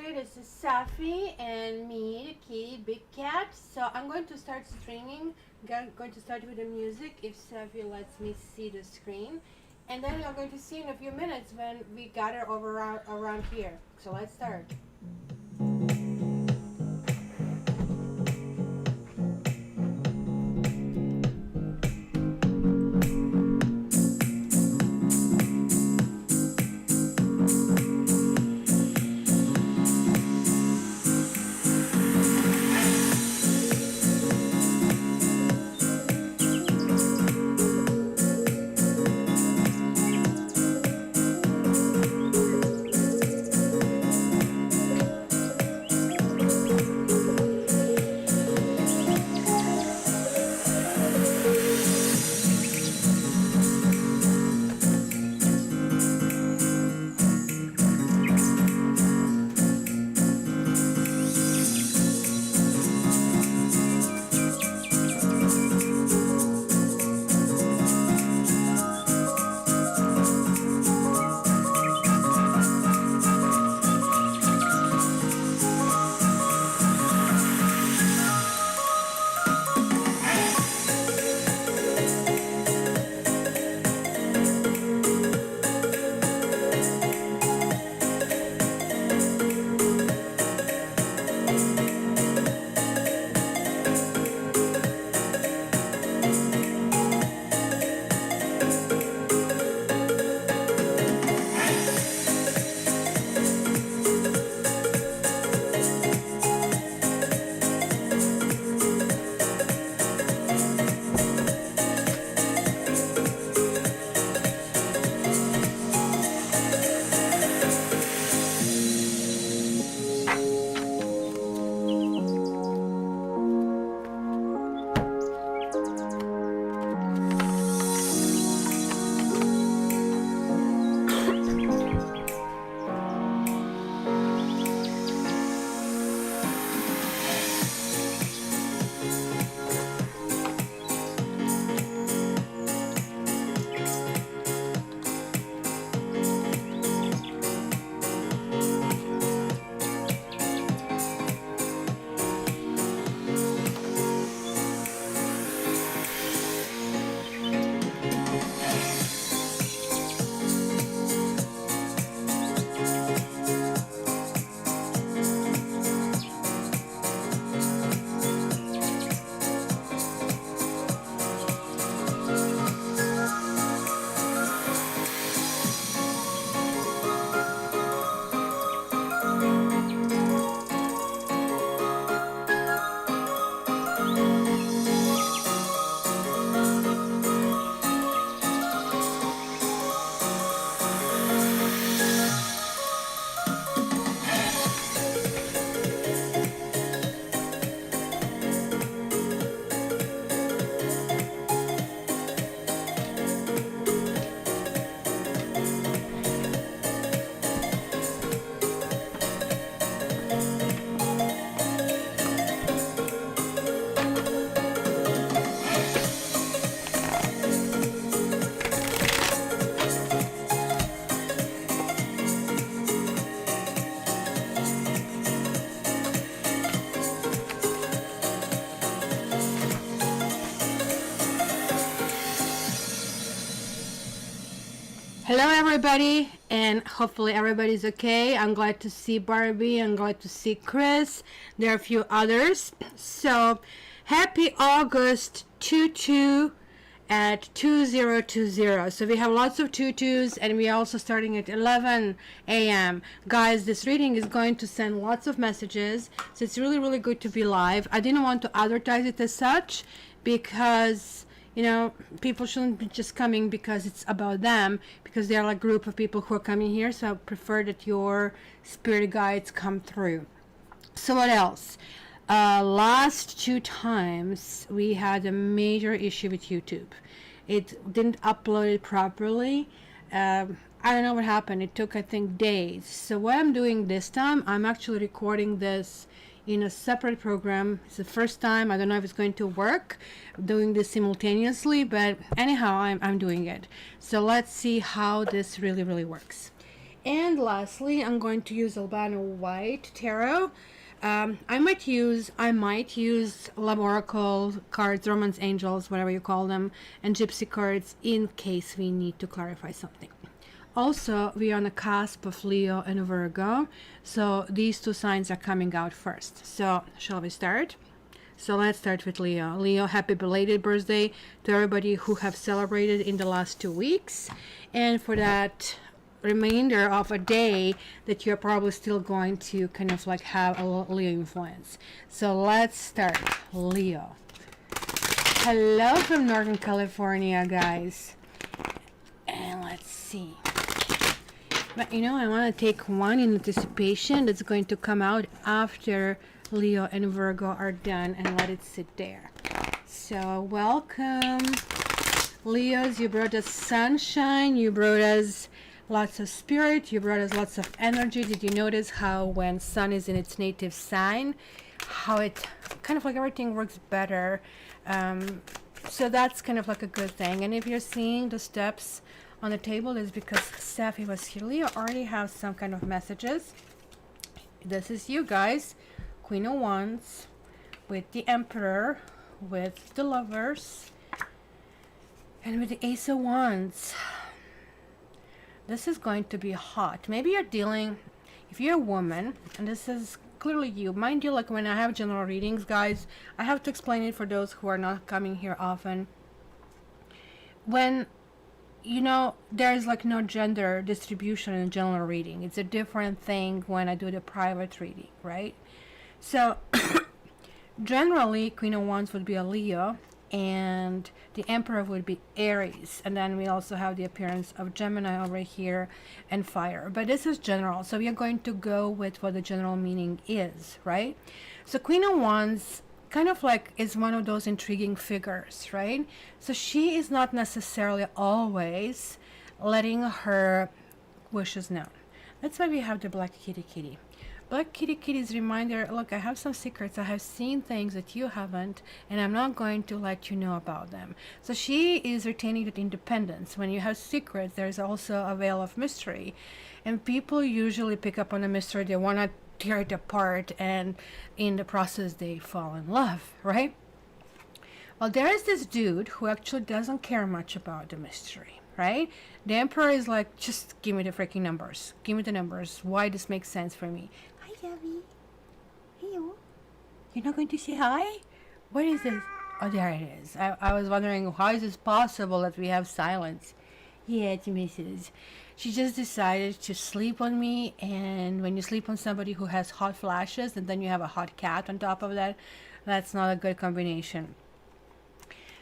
everybody, this is Safi and me, the kitty, Big Cat. So I'm going to start streaming. I'm going to start with the music if Safi lets me see the screen. And then you're going to see in a few minutes when we gather over around here. So let's start. Hello everybody, and hopefully everybody's okay. I'm glad to see Barbie. I'm glad to see Chris. There are a few others. So happy August 22 at 2020. So we have lots of tutus, and we are also starting at 11 a.m. Guys, this reading is going to send lots of messages, so it's really good to be live. I didn't want to advertise it as such because people shouldn't be just coming because it's about them, because they're like a group of people who are coming here. So I prefer that your spirit guides come through. So what else? Last 2 times we had a major issue with YouTube. It didn't upload it properly. I don't know what happened. It took, I think, days. So what I'm doing this time, I'm actually recording this in a separate program. It's the first time. I don't know if it's going to work doing this simultaneously, but anyhow, I'm doing it. So let's see how this really works. And lastly, I'm going to use Albano White Tarot. I might use Love Oracle cards, Romance Angels, whatever you call them, and Gypsy cards in case we need to clarify something. Also, we are on the cusp of Leo and Virgo, so these two signs are coming out first. So, shall we start? So let's start with Leo. Leo, happy belated birthday to everybody who have celebrated in the last 2 weeks. And for that remainder of a day that you're probably still going to kind of like have a Leo influence. So let's start. Leo. Hello from Northern California, guys. And let's see. But you know, I want to take one in anticipation that's going to come out after Leo and Virgo are done and let it sit there. So welcome. Leos, you brought us sunshine. You brought us lots of spirit. You brought us lots of energy. Did you notice how when sun is in its native sign, how it kind of like everything works better? So that's kind of like a good thing. And if you're seeing the steps on the table, is because Safi was here. Leo already has some kind of messages. This is you guys. Queen of Wands with the Emperor, with the Lovers, and with the Ace of Wands. This is going to be hot. Maybe you're dealing, if you're a woman, and this is clearly you. Mind you, like when I have general readings, guys, I have to explain it for those who are not coming here often. When, you know, there's like no gender distribution in general reading. It's a different thing when I do the private reading, right? So, generally, Queen of Wands would be a Leo, and the Emperor would be Aries. And then we also have the appearance of Gemini over here and fire. But this is general, so we are going to go with what the general meaning is, right? So, Queen of Wands kind of like is one of those intriguing figures, right? So, she is not necessarily always letting her wishes known. That's why we have the Black Kitty Kitty. Black Kitty Kitty's reminder, look, I have some secrets. I have seen things that you haven't, and I'm not going to let you know about them. So she is retaining that independence. When you have secrets, there's also a veil of mystery. And people usually pick up on a mystery. They want to tear it apart, and in the process, they fall in love, right? Well, there is this dude who actually doesn't care much about the mystery, right? The Emperor is like, just give me the freaking numbers. Give me the numbers. Why this makes sense for me. Hi, Debbie. Hello. You're not going to say hi? What is this? Oh, there it is. I was wondering, how is this possible that we have silence? Yeah, it's Mrs. She just decided to sleep on me, and when you sleep on somebody who has hot flashes and then you have a hot cat on top of that, that's not a good combination.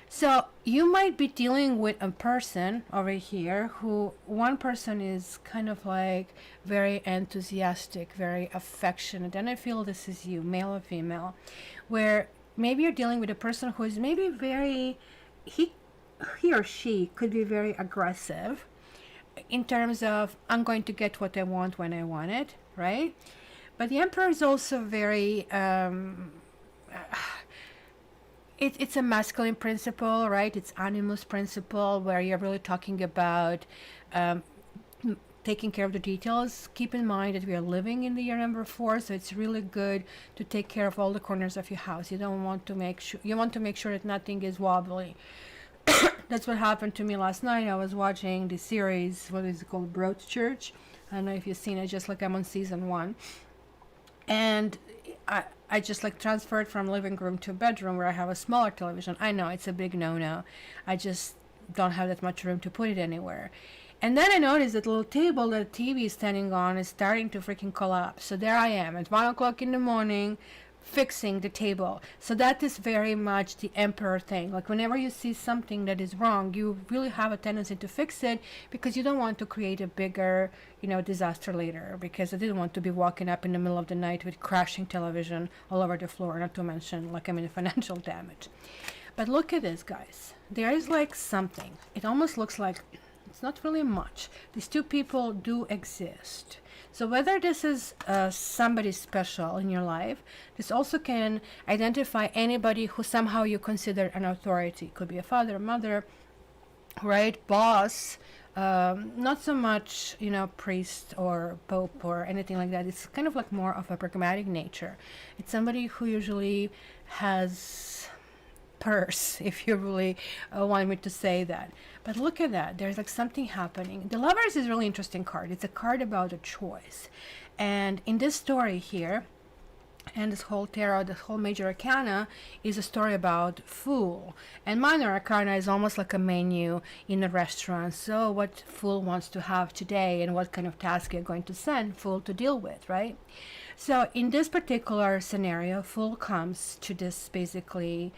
So you might be dealing with a person over here who one person is kind of like very enthusiastic, very affectionate. And I feel this is you, male or female, where maybe you're dealing with a person who is maybe very, he or she could be very aggressive in terms of, I'm going to get what I want when I want it, right? But the Emperor is also very, it's a masculine principle, right? It's animus principle, where you're really talking about taking care of the details. Keep in mind that we are living in the year number 4, so it's really good to take care of all the corners of your house. You don't want to make sure, you want to make sure that nothing is wobbly. That's what happened to me last night. I was watching the series, what is it called, Broadchurch. I don't know if you've seen it, just like I'm on season 1. And I just like transferred from living room to bedroom where I have a smaller television. I know it's a big no-no. I just don't have that much room to put it anywhere. And then I noticed that little table that the TV is standing on is starting to freaking collapse. So there I am at 1 o'clock in the morning fixing the table. So that is very much the Emperor thing. Like whenever you see something that is wrong, you really have a tendency to fix it because you don't want to create a bigger, disaster later. Because I didn't want to be walking up in the middle of the night with crashing television all over the floor, not to mention financial damage. But look at this, guys. There is like something. It almost looks like it's not really much. These two people do exist. So whether this is somebody special in your life, this also can identify anybody who somehow you consider an authority. Could be a father, mother, right, boss, not so much, priest or pope or anything like that. It's kind of like more of a pragmatic nature. It's somebody who usually has purse, if you really want me to say that. But look at that. There's like something happening. The Lovers is a really interesting card. It's a card about a choice. And in this story here, and this whole tarot, this whole major arcana is a story about Fool. And minor arcana is almost like a menu in a restaurant. So what Fool wants to have today and what kind of task you're going to send Fool to deal with, right? So in this particular scenario, Fool comes to this basically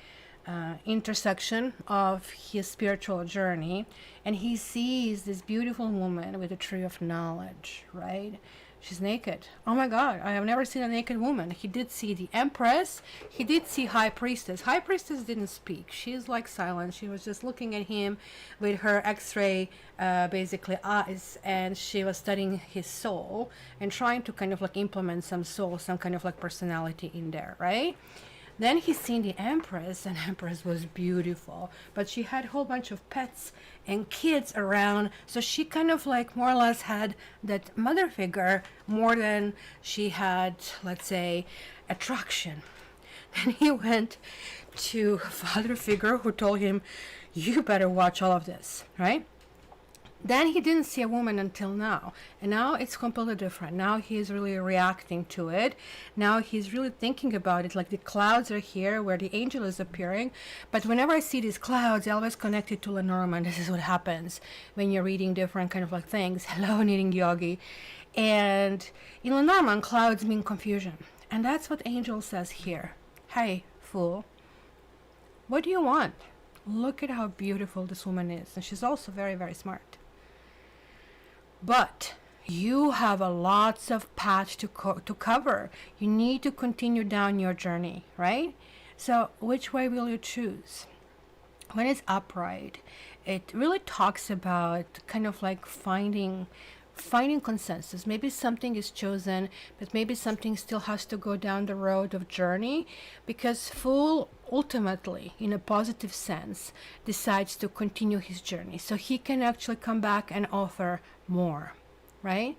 intersection of his spiritual journey, and he sees this beautiful woman with a tree of knowledge, right? She's naked. Oh my God, I have never seen a naked woman. He did see the Empress. He did see High Priestess. High Priestess didn't speak. She's like silent. She was just looking at him with her X-ray basically eyes, and she was studying his soul and trying to kind of like implement some soul, some kind of like personality in there, right? Then he seen the Empress, and Empress was beautiful, but she had a whole bunch of pets and kids around, so she kind of like more or less had that mother figure more than she had, let's say, attraction. Then he went to a father figure who told him, you better watch all of this, right? Then he didn't see a woman until now, and now it's completely different. Now he's really reacting to it. Now he's really thinking about it, like the clouds are here where the angel is appearing, but whenever I see these clouds, I always connect it to Lenormand. This is what happens when you're reading different kind of like things. Hello, Knitting Yogi. And in Lenormand, clouds mean confusion, and that's what angel says here. Hey, Fool, what do you want? Look at how beautiful this woman is, and she's also very, very smart. But you have a lots of path to cover. You need to continue down your journey, right? So which way will you choose? When it's upright, it really talks about kind of like finding consensus. Maybe something is chosen, but maybe something still has to go down the road of journey, because Fool ultimately, in a positive sense, decides to continue his journey, so he can actually come back and offer more, right?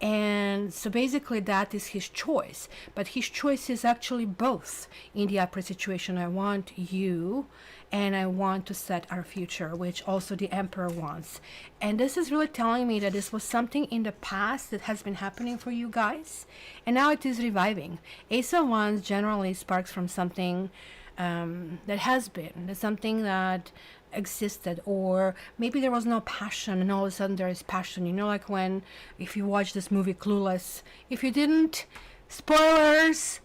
And so basically that is his choice, but his choice is actually both. In the upright situation, I want you and I want to set our future, which also the Emperor wants. And this is really telling me that this was something in the past that has been happening for you guys, and now it is reviving. Ace of Wands generally sparks from something that has been, that's something that existed, or maybe there was no passion and all of a sudden there is passion. You know, like when, if you watch this movie Clueless, if you didn't, spoilers,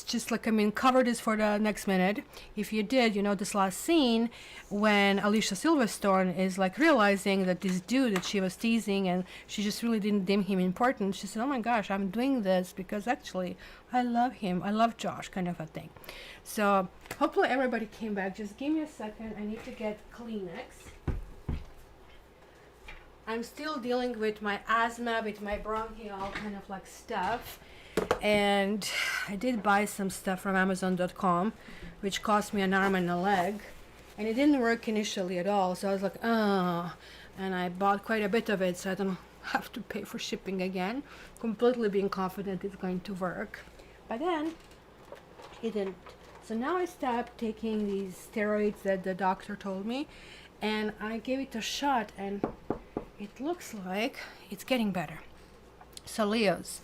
just like, I mean, cover this for the next minute. If you did, you know, this last scene when Alicia Silverstone is like realizing that this dude that she was teasing and she just really didn't deem him important, she said, oh my gosh, I'm doing this because actually I love him, I love Josh, kind of a thing. So hopefully everybody came back. Just give me a second, I need to get Kleenex. I'm still dealing with my asthma, with my bronchial kind of like stuff. And I did buy some stuff from Amazon.com, which cost me an arm and a leg. And it didn't work initially at all. So I was like, oh. And I bought quite a bit of it, so I don't have to pay for shipping again. Completely being confident it's going to work. But then, it didn't. So now I stopped taking these steroids that the doctor told me. And I gave it a shot, and it looks like it's getting better. So Leos,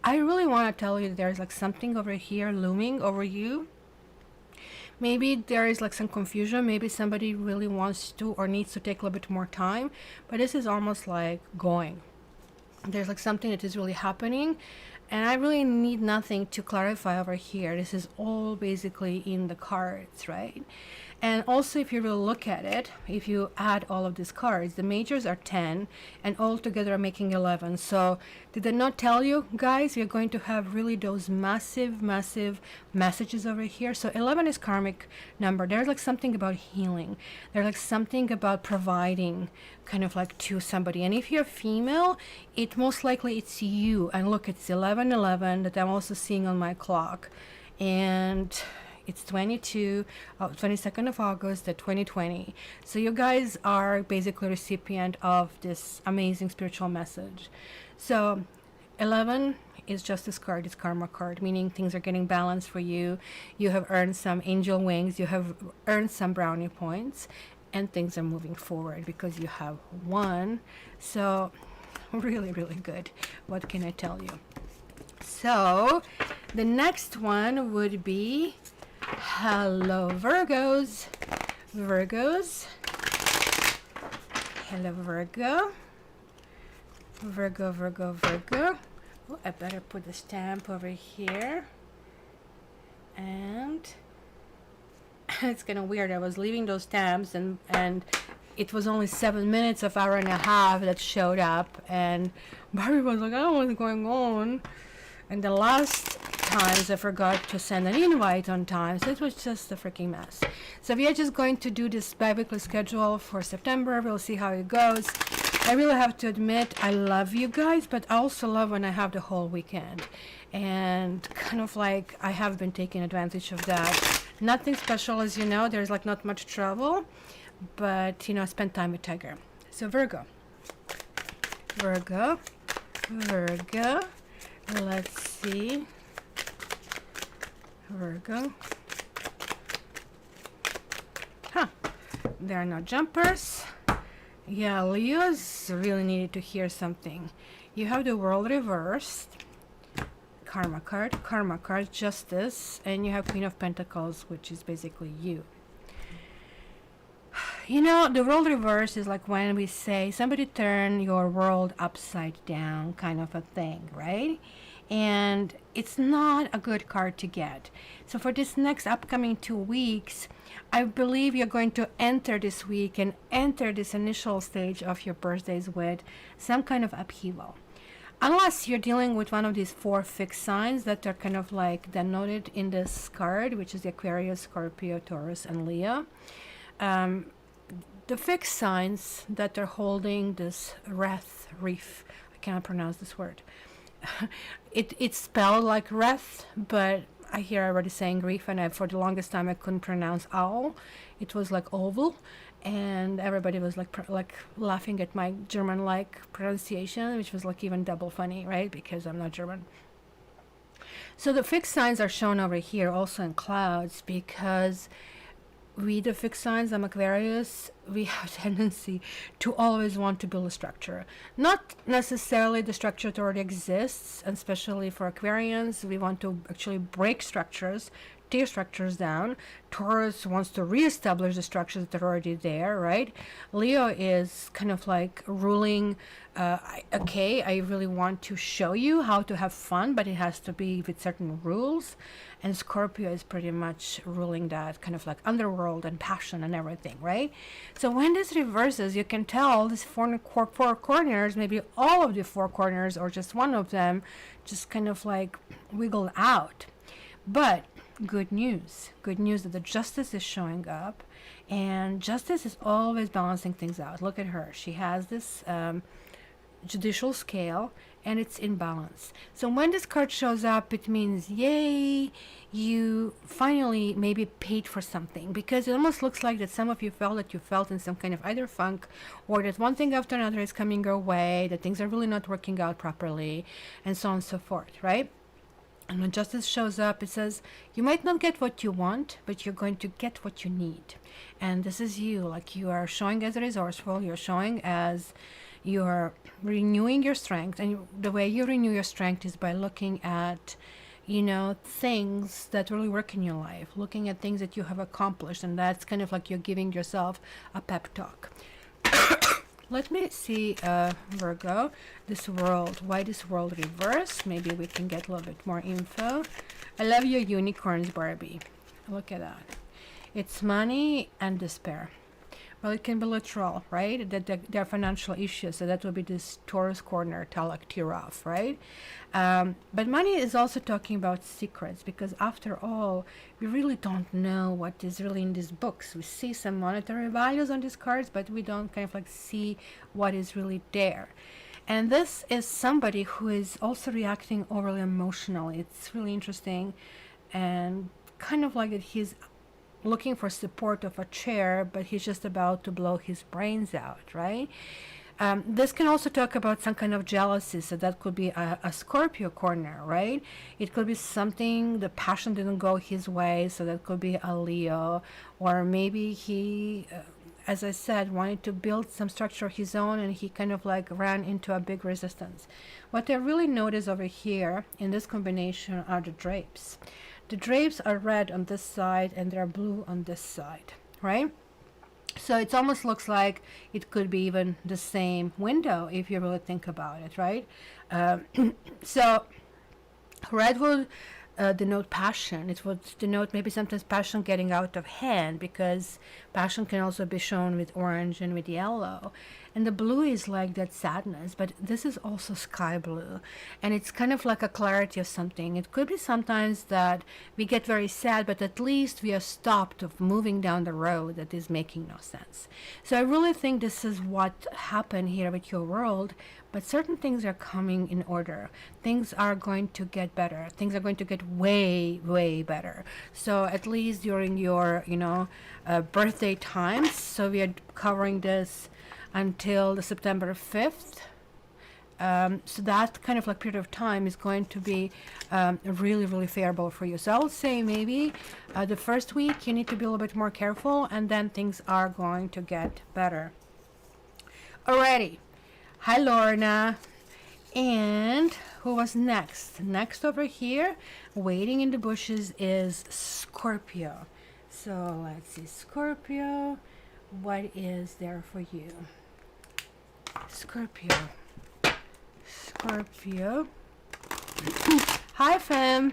I really want to tell you that there's like something over here looming over you. Maybe there is like some confusion. Maybe somebody really wants to or needs to take a little bit more time. But this is almost like going. There's like something that is really happening. And I really need nothing to clarify over here. This is all basically in the cards, right? And also, if you really look at it, if you add all of these cards, the majors are 10 and all together are making 11. So did I not tell you guys, we're going to have really those massive messages over here. So 11 is karmic number. There's like something about healing. There's like something about providing kind of like to somebody. And if you're female, it most likely it's you. And look, it's 11:11 that I'm also seeing on my clock. And It's 22nd of August, 2020. So you guys are basically recipient of this amazing spiritual message. So 11 is Justice card, it's karma card, meaning things are getting balanced for you. You have earned some angel wings, you have earned some brownie points, and things are moving forward because you have won. So really, really good. What can I tell you? So the next one would be hello Virgos. Virgos. Hello Virgo. Virgo, Virgo, Virgo. Oh, I better put the stamp over here. And it's kind of weird. I was leaving those stamps and it was only 7 minutes of hour and a half that showed up. And Barbie was like, I don't know what's going on. And the last times I forgot to send an invite on time. So it was just a freaking mess. So we are just going to do this bi-weekly schedule for September. We'll see how it goes. I really have to admit, I love you guys, but I also love when I have the whole weekend. And kind of like I have been taking advantage of that. Nothing special, as you know, there's like not much travel, but you know, I spend time with Tiger. So Virgo. Virgo. Virgo. Let's see. Virgo. Huh. There are no jumpers. Yeah, Leo's really needed to hear something. You have the world reversed, karma card, justice, and you have Queen of Pentacles, which is basically you. You know, the world reverse is like when we say somebody turn your world upside down kind of a thing, right? And it's not a good card to get. So for this next upcoming 2 weeks, I believe you're going to enter this week and enter this initial stage of your birthdays with some kind of upheaval. Unless you're dealing with one of these 4 fixed signs that are kind of like denoted in this card, which is the Aquarius, Scorpio, Taurus, and Leo. The fixed signs that are holding this reef, I cannot pronounce this word. It's spelled like wreath, but I hear everybody saying reef, and for the longest time I couldn't pronounce owl. It was like oval, and everybody was like laughing at my German-like pronunciation, which was like even double funny, right? Because I'm not German. So the fixed signs are shown over here also in clouds because we, the fixed signs, I'm Aquarius, we have a tendency to always want to build a structure. Not necessarily the structure that already exists, and especially for Aquarians, we want to actually break structures, tear structures down. Taurus wants to reestablish the structures that are already there, right? Leo is kind of like ruling, okay, I really want to show you how to have fun, but it has to be with certain rules. And Scorpio is pretty much ruling that kind of like underworld and passion and everything, right? So when this reverses, you can tell these four corners, maybe all of the 4 corners or just one of them, just kind of like wiggle out. But good news that the justice is showing up, and justice is always balancing things out. Look at her. She has this judicial scale, and it's in balance. So when this card shows up, it means yay, you finally maybe paid for something, because it almost looks like that some of you felt that you felt in some kind of either funk, or that one thing after another is coming your way, that things are really not working out properly, and so on and so forth, right? And when justice shows up, it says you might not get what you want, but you're going to get what you need. And this is you, like you are showing as resourceful, you're showing as you're renewing your strength. And the way you renew your strength is by looking at, you know, things that really work in your life, looking at things that you have accomplished. And that's kind of like you're giving yourself a pep talk. Let me see, Virgo, this world. Why this world reverse? Maybe we can get a little bit more info. I love your unicorns, Barbie. Look at that. It's money and despair. Well, it can be literal, right? That there are financial issues, so that would be this Taurus corner, Talak Tiraf, right? But money is also talking about secrets, because after all, we really don't know what is really in these books. We see some monetary values on these cards, but we don't kind of like see what is really there. And this is somebody who is also reacting overly emotionally. It's really interesting. And kind of like that he's looking for support of a chair, but he's just about to blow his brains out, right? This can also talk about some kind of jealousy, so that could be a Scorpio corner, right? It could be something, the passion didn't go his way, so that could be a Leo, or maybe he, as I said, wanted to build some structure of his own, and he kind of like ran into a big resistance. What I really notice over here in this combination are the drapes. The drapes are red on this side and they're blue on this side, right? So it almost looks like it could be even the same window if you really think about it, right? So red would denote passion. It would denote maybe sometimes passion getting out of hand, because passion can also be shown with orange and with yellow. And the blue is like that sadness, but this is also sky blue. And it's kind of like a clarity of something. It could be sometimes that we get very sad, but at least we are stopped of moving down the road that is making no sense. So I really think this is what happened here with your world, but certain things are coming in order. Things are going to get better. Things are going to get way, way better. So at least during your, birthday times, so we are covering this until the September 5th. So that kind of like period of time is going to be really, really favorable for you. So I would say maybe the first week you need to be a little bit more careful, and then things are going to get better. Alrighty. Hi, Lorna. And who was next? Next over here, waiting in the bushes, is Scorpio. So let's see, Scorpio, what is there for you? Scorpio. Hi, Fern,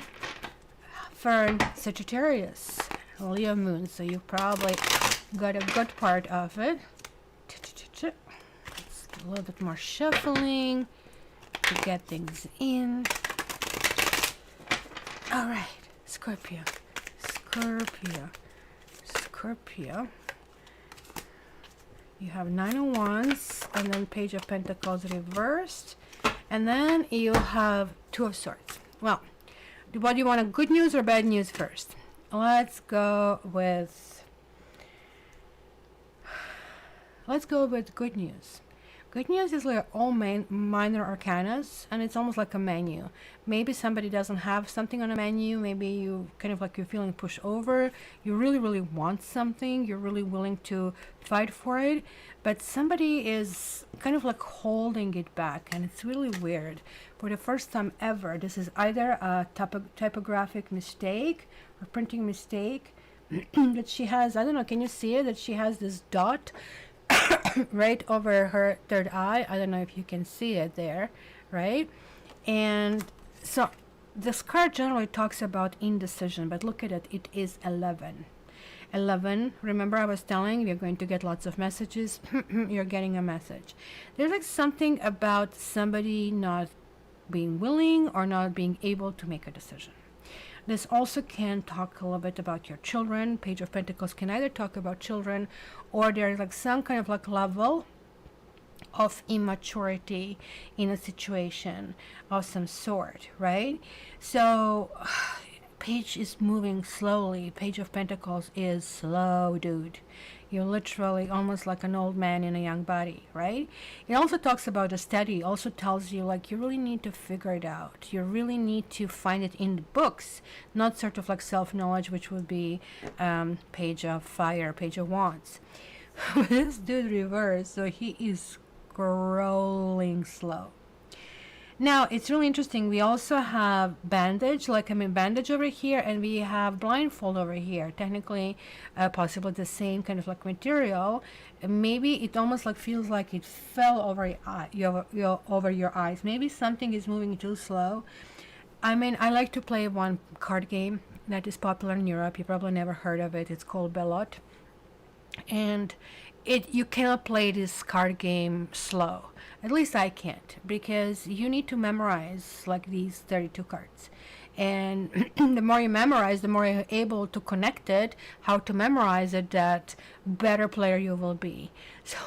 Sagittarius, Leo moon. So you probably got a good part of it. A little bit more shuffling to get things in. All right, Scorpio. You have Nine of Wands, and then Page of Pentacles reversed, and then you have Two of Swords. Well, what do you want, a good news or bad news first? Let's go with good news. Good news is like all minor arcanas, and it's almost like a menu. Maybe somebody doesn't have something on a menu. Maybe you kind of like you're feeling pushed over. You really, really want something. You're really willing to fight for it, but somebody is kind of like holding it back, and it's really weird. For the first time ever, this is either a typographic mistake or printing mistake that she has. I don't know. Can you see it? That she has this dot right over her third eye. I don't know if you can see it there, right? And so this card generally talks about indecision, but look at it, it is 11. 11, remember I was telling you're going to get lots of messages. You're getting a message. There's like something about somebody not being willing or not being able to make a decision. This also can talk a little bit about your children. Page of Pentacles can either talk about children, or there's like some kind of like level of immaturity in a situation of some sort, right? So Page is moving slowly. Page of Pentacles is slow, dude. You're literally almost like an old man in a young body, right? It also talks about a study. Also tells you like you really need to figure it out. You really need to find it in the books, not sort of like self-knowledge, which would be Page of Fire, Page of Wands. This dude reversed, so he is scrolling slow. Now, it's really interesting. We also have bandage over here, and we have blindfold over here. Technically, possibly the same kind of like material. Maybe it almost like feels like it fell over your eye, over your eyes. Maybe something is moving too slow. I mean, I like to play one card game that is popular in Europe. You probably never heard of it. It's called Belot. And you cannot play this card game slow. At least I can't, because you need to memorize like these 32 cards. And the more you memorize, the more you're able to connect it, how to memorize it, that better player you will be. So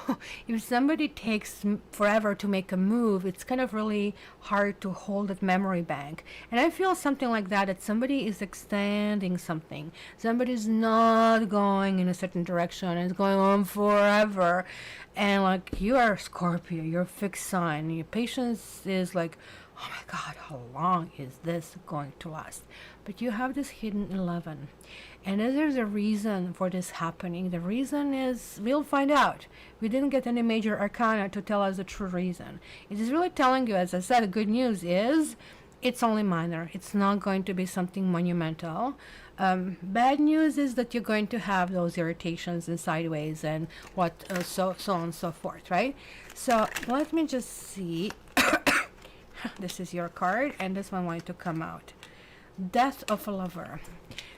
if somebody takes forever to make a move, it's kind of really hard to hold that memory bank. And I feel something like that somebody is extending something. Somebody's not going in a certain direction and it's going on forever. And like, you are a Scorpio, you're a fixed sign. Your patience is like, oh my God, how long is this going to last? But you have this hidden 11. And there's a reason for this happening. The reason is, we'll find out. We didn't get any major arcana to tell us the true reason. It is really telling you, as I said, the good news is it's only minor. It's not going to be something monumental. Bad news is that you're going to have those irritations and sideways and so on and so forth, right? So let me just see. This is your card, and this one wanted to come out. Death of a lover.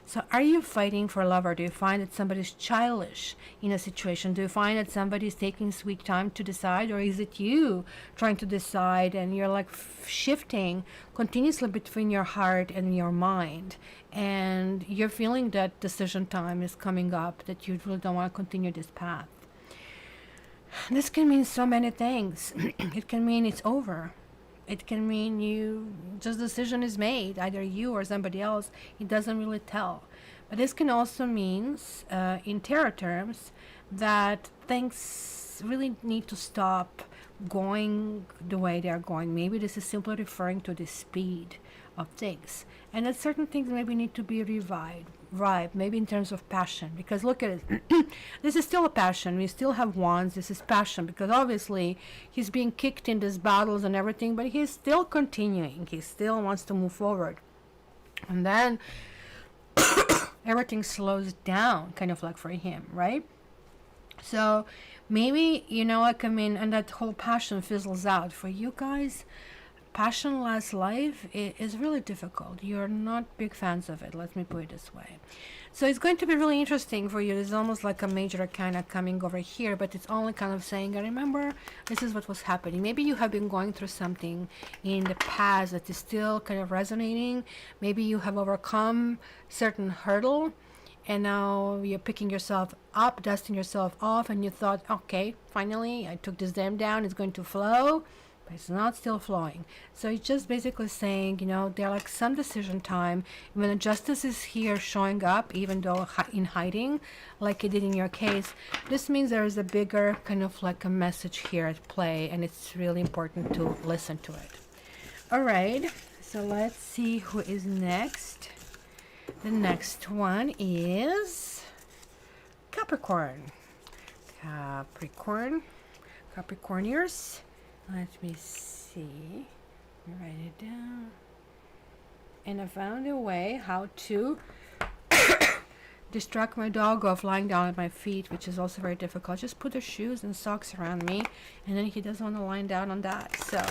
So are you fighting for a lover? Do you find that somebody's childish in a situation? Do you find that somebody's taking sweet time to decide? Or is it you trying to decide and you're like shifting continuously between your heart and your mind? And you're feeling that decision time is coming up, that you really don't want to continue this path. This can mean so many things. It can mean it's over. It can mean just decision is made, either you or somebody else. It doesn't really tell. But this can also mean, in tarot terms, that things really need to stop going the way they are going. Maybe this is simply referring to the speed of things. And that certain things maybe need to be revived, maybe in terms of passion. Because look at it. This is still a passion. We still have wands. This is passion, because obviously he's being kicked in these battles and everything, but he's still continuing. He still wants to move forward. And then everything slows down, kind of like for him, right? So maybe, and that whole passion fizzles out. For you guys, passionless life is really difficult. You're not big fans of it, let me put it this way. So it's going to be really interesting for you. There's almost like a major arcana coming over here, but it's only kind of saying, remember, this is what was happening. Maybe you have been going through something in the past that is still kind of resonating. Maybe you have overcome certain hurdle, and now you're picking yourself up, dusting yourself off, and you thought, okay, finally, I took this dam down, it's going to flow. But it's not still flowing. So it's just basically saying, there like some decision time when the justice is here showing up, even though in hiding, like it did in your case. This means there is a bigger kind of like a message here at play, and it's really important to listen to it. All right, so let's see who is next. The next one is Capricorn. Capricorniers. Let me see. Write it down. And I found a way how to distract my dog of lying down at my feet, which is also very difficult. Just put the shoes and socks around me, and then he doesn't want to lie down on that. So,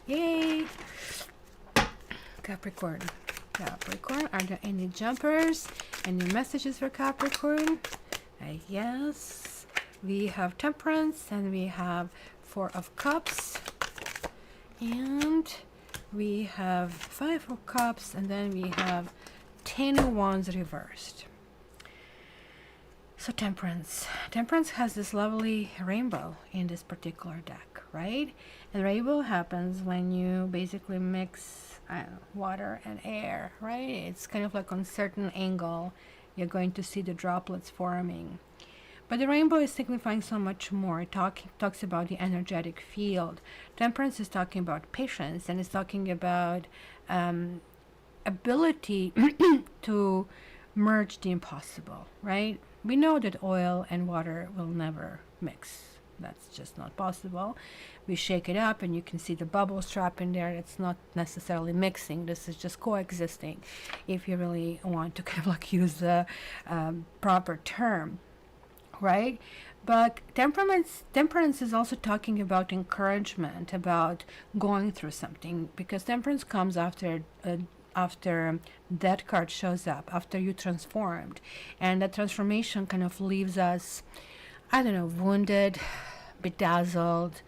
yay! Capricorn. Are there any jumpers? Any messages for Capricorn? Yes. We have Temperance, and we have Four of Cups, and we have Five of Cups, and then we have 10 of Wands reversed. So Temperance has this lovely rainbow in this particular deck, right? And rainbow happens when you basically mix water and air, right? It's kind of like on a certain angle you're going to see the droplets forming. But the rainbow is signifying so much more. It talks about the energetic field. Temperance is talking about patience, and it's talking about ability to merge the impossible, right? We know that oil and water will never mix. That's just not possible. We shake it up and you can see the bubbles trap in there. It's not necessarily mixing. This is just coexisting, if you really want to kind of like use the proper term. Right? But temperance is also talking about encouragement, about going through something, because temperance comes after that card shows up, after you transformed, and that transformation kind of leaves us I don't know, wounded, bedazzled.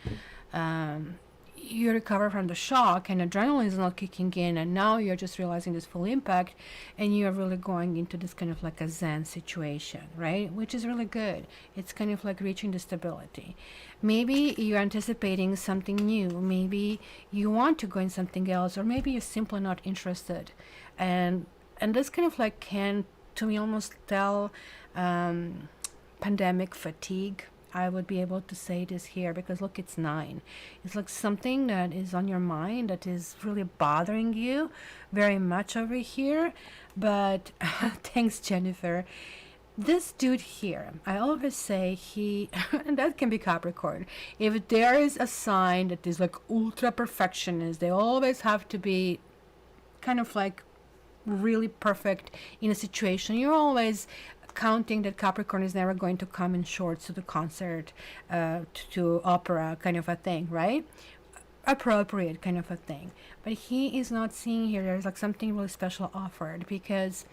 Um, you recover from the shock and adrenaline is not kicking in, and now you're just realizing this full impact, and you're really going into this kind of like a zen situation, right? Which is really good. It's kind of like reaching the stability. Maybe you're anticipating something new, maybe you want to go in something else, or maybe you're simply not interested. And this kind of like can, to me, almost tell pandemic fatigue. I would be able to say this here because look, it's 9. It's like something that is on your mind that is really bothering you very much over here. But thanks, Jennifer. This dude here, I always say he, and that can be Capricorn. If there is a sign that is like ultra perfectionist, they always have to be kind of like really perfect in a situation. You're always counting that Capricorn is never going to come in shorts to the concert, to opera kind of a thing, right? Appropriate kind of a thing. But he is not seeing here there's like something really special offered, because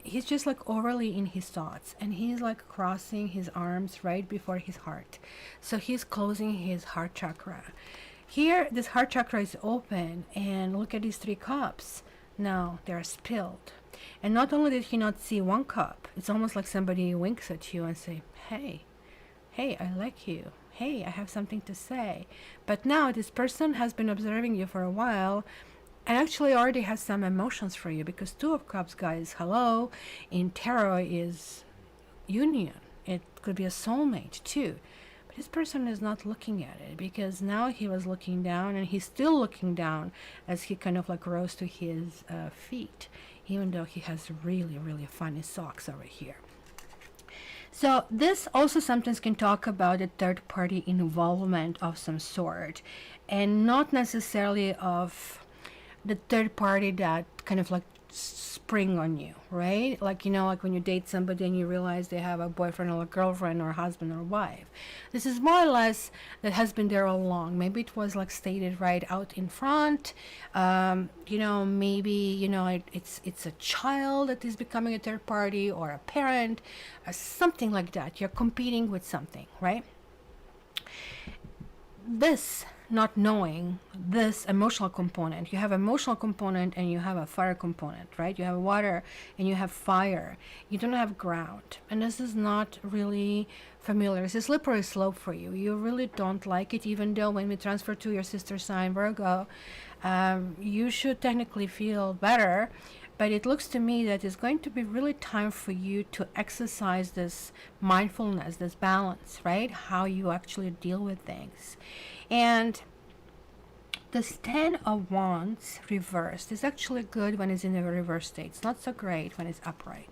he's just like overly in his thoughts, and he's like crossing his arms right before his heart. So he's closing his heart chakra. Here, this heart chakra is open, and look at these 3 cups. Now they're spilled. And not only did he not see 1 cup, it's almost like somebody winks at you and say, hey, hey, I like you. Hey, I have something to say. But now this person has been observing you for a while and actually already has some emotions for you, because 2 of cups, guys, hello, in tarot is union. It could be a soulmate too. But this person is not looking at it, because now he was looking down, and he's still looking down as he kind of like rose to his feet, even though he has really, really funny socks over here. So this also sometimes can talk about a third party involvement of some sort, and not necessarily of the third party that kind of like spring on you, right? Like, you know, like when you date somebody and you realize they have a boyfriend or a girlfriend or husband or wife. This is more or less that has been there all along. Maybe it was like stated right out in front. You know, maybe, you know, it's a child that is becoming a third party, or a parent, or something like that. You're competing with something, right? This not knowing this emotional component, you have emotional component and you have a fire component, right? You have water and you have fire. You don't have ground, and this is not really familiar. It's a slippery slope for you. You really don't like it, even though when we transfer to your sister sign Virgo, you should technically feel better. But it looks to me that it's going to be really time for you to exercise this mindfulness, this balance, right? How you actually deal with things. And this 10 of Wands reversed is actually good when it's in the reverse state. It's not so great when it's upright.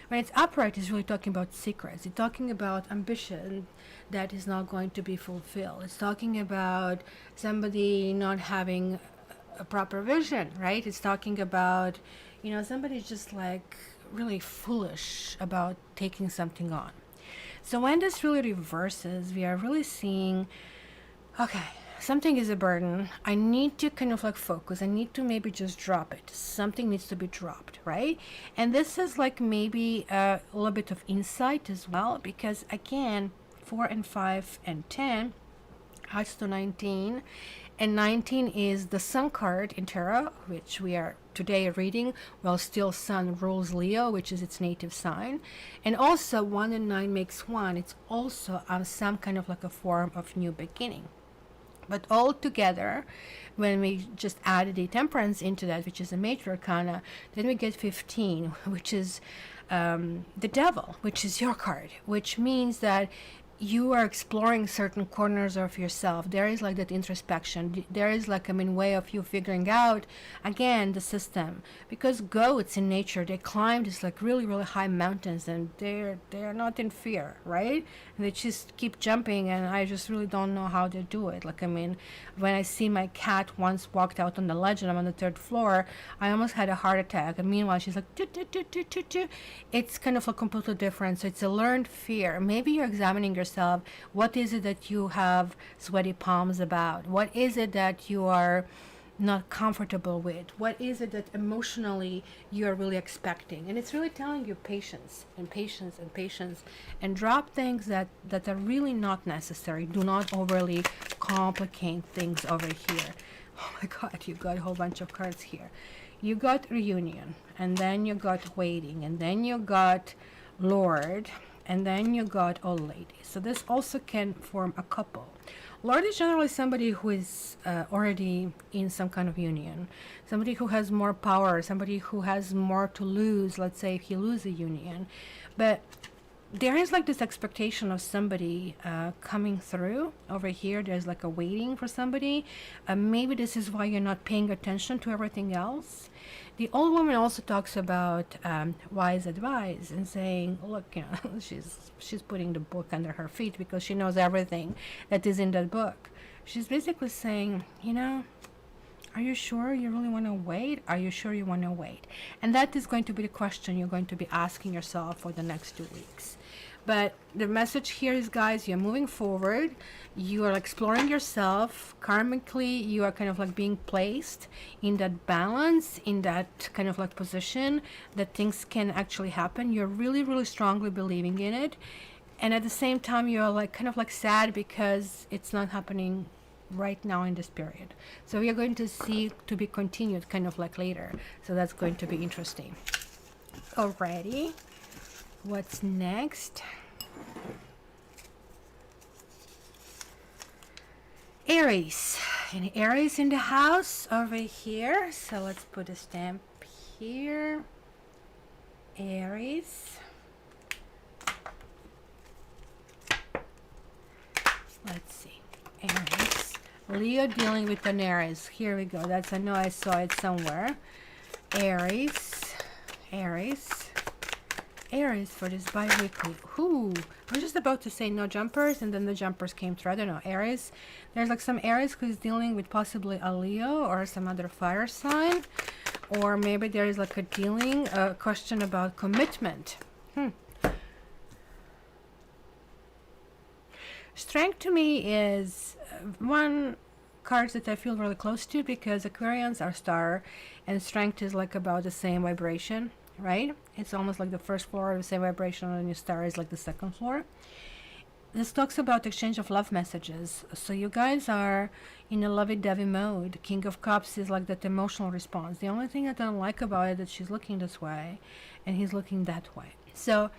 When it's upright, it's really talking about secrets. It's talking about ambition that is not going to be fulfilled. It's talking about somebody not having a proper vision, right? It's talking about, you know, somebody's just like really foolish about taking something on. So when this really reverses, we are really seeing, okay, something is a burden. I need to kind of like focus. I need to maybe just drop it. Something needs to be dropped, right? And this is like maybe a little bit of insight as well, because again, 4 and 5 and 10 adds to 19. And 19 is the Sun card in tarot, which we are today reading, while still Sun rules Leo, which is its native sign. And also 1 and 9 makes 1. It's also some kind of like a form of new beginning. But all together, when we just add the temperance into that, which is a major arcana, then we get 15, which is the devil, which is your card, which means that you are exploring certain corners of yourself. There is like that introspection. There is like, I mean, way of you figuring out, again, the system. Because goats in nature, they climb these like really, really high mountains, and they're not in fear, right? And they just keep jumping, and I just really don't know how they do it. Like, I mean, when I see my cat once walked out on the ledge and I'm on the 3rd floor, I almost had a heart attack. And meanwhile, she's like, doo, doo, doo, doo, doo, doo. It's kind of a completely different. So it's a learned fear. Maybe you're examining yourself. What is it that you have sweaty palms about? What is it that you are not comfortable with? What is it that emotionally you're really expecting? And it's really telling you patience and patience and patience, and drop things that are really not necessary. Do not overly complicate things over here. Oh my God, you got a whole bunch of cards here. You got reunion, and then you got waiting, and then you got Lord, and then you got old lady. So this also can form a couple. Lord is generally somebody who is already in some kind of union, somebody who has more power, somebody who has more to lose, let's say if he loses a union. But there is like this expectation of somebody coming through over here. There's like a waiting for somebody. Maybe this is why you're not paying attention to everything else. The old woman also talks about wise advice and saying, look, you know, she's putting the book under her feet because she knows everything that is in that book. She's basically saying, you know, are you sure you really want to wait? Are you sure you want to wait? And that is going to be the question you're going to be asking yourself for the next 2 weeks. But the message here is, guys, you're moving forward. You are exploring yourself. Karmically, you are kind of like being placed in that balance, in that kind of like position that things can actually happen. You're really, really strongly believing in it. And at the same time, you're like kind of like sad because it's not happening right now in this period. So we are going to see to be continued kind of like later. So that's going to be interesting. Alrighty. What's next? Aries. And Aries in the house over here. So let's put a stamp here. Aries. Let's see. Aries. Leo dealing with an Aries. Here we go. That's, I know I saw it somewhere. Aries. Aries. Aries for this bi-weekly. Ooh, I'm just about to say no jumpers, and then the jumpers came through. I don't know. Aries. There's like some Aries who's dealing with possibly a Leo or some other fire sign. Or maybe there is like a question about commitment. Strength to me is one card that I feel really close to, because Aquarians are star and strength is like about the same vibration, right? It's almost like the first floor of the same vibration, and your star is like the second floor. This talks about exchange of love messages. So you guys are in a lovey-dovey mode. King of Cups is like that emotional response. The only thing I don't like about it is that she's looking this way and he's looking that way. So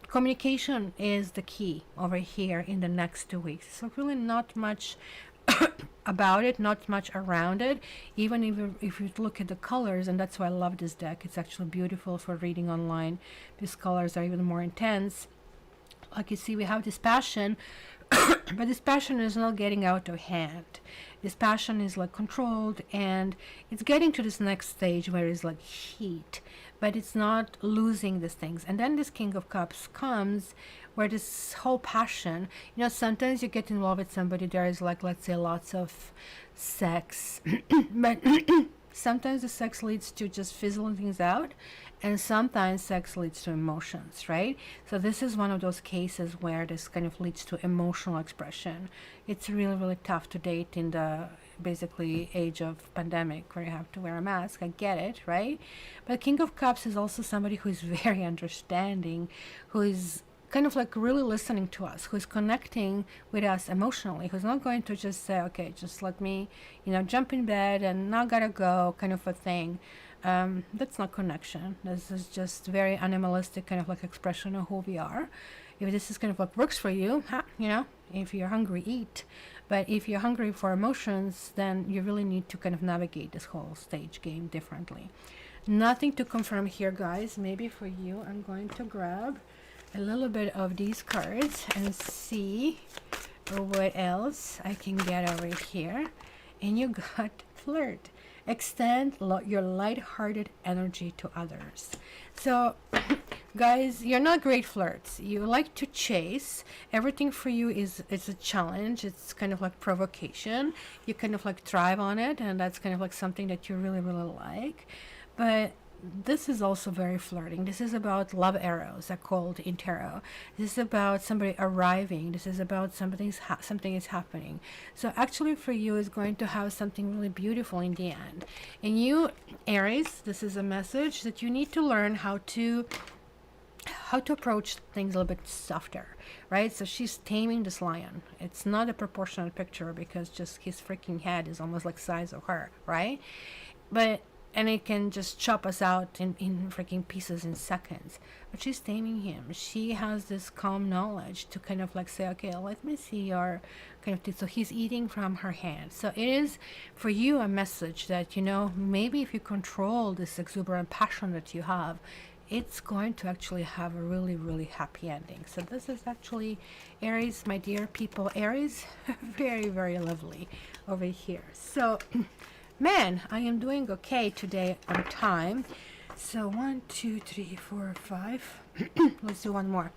communication is the key over here in the next 2 weeks. So really not much about it, not much around it. Even if you look at the colors, and that's why I love this deck. It's actually beautiful for reading online. These colors are even more intense. Like you see, we have this passion, but this passion is not getting out of hand. This passion is like controlled, and it's getting to this next stage where it's like heat, but it's not losing these things. And then this King of Cups comes, where this whole passion, you know, sometimes you get involved with somebody, there is like, let's say, lots of sex, but sometimes the sex leads to just fizzling things out, and sometimes sex leads to emotions, right? So this is one of those cases where this kind of leads to emotional expression. It's really, really tough to date in the basically age of pandemic where you have to wear a mask. I get it, right? But King of Cups is also somebody who is very understanding, who is kind of like really listening to us, who's connecting with us emotionally, who's not going to just say, okay, just let me, you know, jump in bed and now gotta go kind of a thing. That's not connection. This is just very animalistic kind of like expression of who we are. If this is kind of what works for you, you know, if you're hungry, eat. But if you're hungry for emotions, then you really need to kind of navigate this whole stage game differently. Nothing to confirm here, guys. Maybe for you, I'm going to grab a little bit of these cards and see what else I can get over here. And you got flirt. Extend your light-hearted energy to others. So guys, you're not great flirts. You like to chase. Everything for you is a challenge. It's kind of like provocation. You kind of like thrive on it, and that's kind of like something that you really, really like. But this is also very flirting. This is about love arrows, are called in tarot. This is about somebody arriving. This is about something is happening. So actually for you is going to have something really beautiful in the end. And you, Aries, this is a message that you need to learn how to approach things a little bit softer, right? So she's taming this lion. It's not a proportionate picture because just his freaking head is almost like size of her, right? And it can just chop us out in freaking pieces in seconds. But she's taming him. She has this calm knowledge to kind of like say, okay, let me see your kind of thing. So he's eating from her hand. So it is for you a message that, maybe if you control this exuberant passion that you have, it's going to actually have a really, really happy ending. So this is actually Aries, my dear people. Aries, very, very lovely over here. So, man, I am doing okay today on time. So 1, 2, 3, 4, 5. Let's do one more.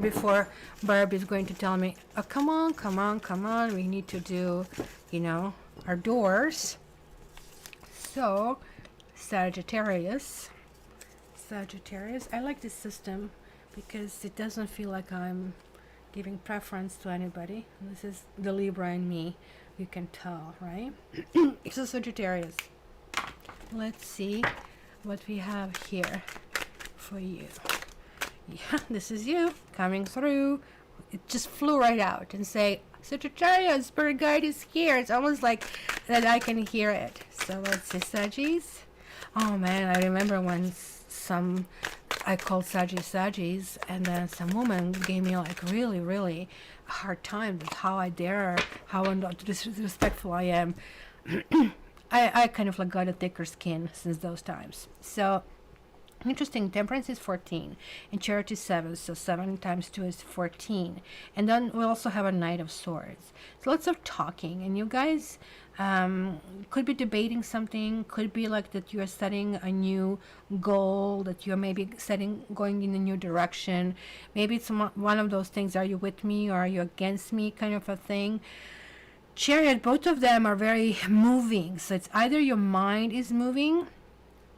Before Barbie is going to tell me, oh, come on. We need to do, our doors. So, Sagittarius, I like this system because it doesn't feel like I'm giving preference to anybody. This is the Libra in me, you can tell, right? It's a Sagittarius. Let's see what we have here for you. Yeah, this is you coming through. It just flew right out and say, Sagittarius, spirit guide is here. It's almost like that I can hear it. So let's see, Saggies. Oh man, I remember when I called Saggies, and then some woman gave me like really, really a hard time with how I dare, how disrespectful I am. I kind of like got a thicker skin since those times. So interesting, Temperance is 14 and Charity is 7, so 7 times 2 is 14. And then we also have a Knight of Swords. So lots of talking, and you guys could be debating something, could be like that you are setting a new goal, that you're maybe going in a new direction. Maybe it's one of those things, are you with me or are you against me kind of a thing. Chariot, both of them are very moving, so it's either your mind is moving,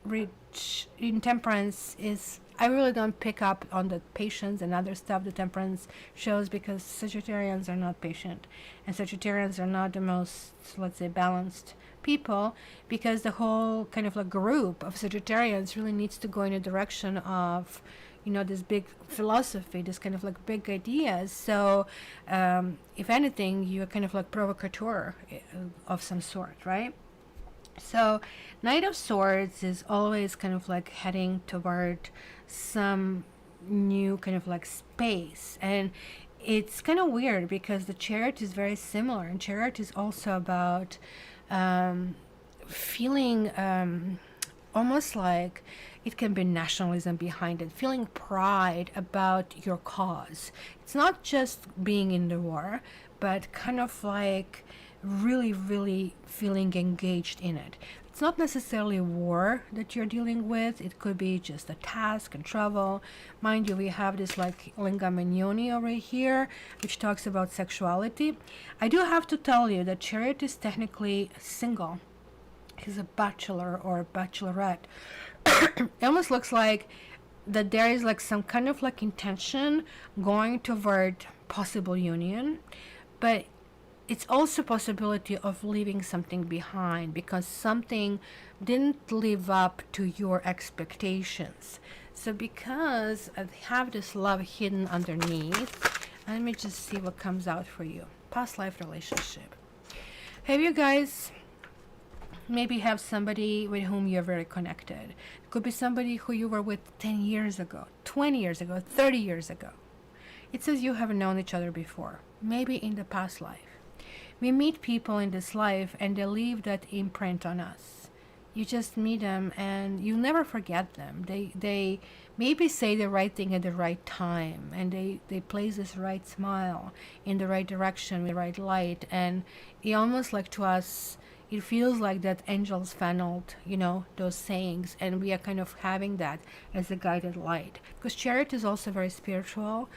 which in Temperance is, I really don't pick up on the patience and other stuff the Temperance shows, because Sagittarians are not patient, and Sagittarians are not the most, let's say, balanced people, because the whole kind of like group of Sagittarians really needs to go in a direction of, this big philosophy, this kind of like big ideas. So if anything, you're kind of like provocateur of some sort, right? So Knight of Swords is always kind of like heading toward some new kind of like space, and it's kind of weird because the Chariot is very similar, and Chariot is also about feeling almost like it can be nationalism behind it, feeling pride about your cause. It's not just being in the war, but kind of like really, really feeling engaged in it. It's not necessarily war that you're dealing with. It could be just a task and travel. Mind you, we have this like Lingam and Yoni over here, which talks about sexuality. I do have to tell you that Chariot is technically single. He's a bachelor or a bachelorette. It almost looks like that there is like some kind of like intention going toward possible union, but it's also a possibility of leaving something behind because something didn't live up to your expectations. So because I have this love hidden underneath, let me just see what comes out for you. Past life relationship. Have you guys maybe have somebody with whom you're very connected? It could be somebody who you were with 10 years ago, 20 years ago, 30 years ago. It says you haven't known each other before, maybe in the past life. We meet people in this life and they leave that imprint on us. You just meet them and you never forget them. They maybe say the right thing at the right time, and they place this right smile in the right direction with the right light, and it almost like to us, it feels like that angels funneled, those sayings, and we are kind of having that as a guided light. Because Chariot is also very spiritual.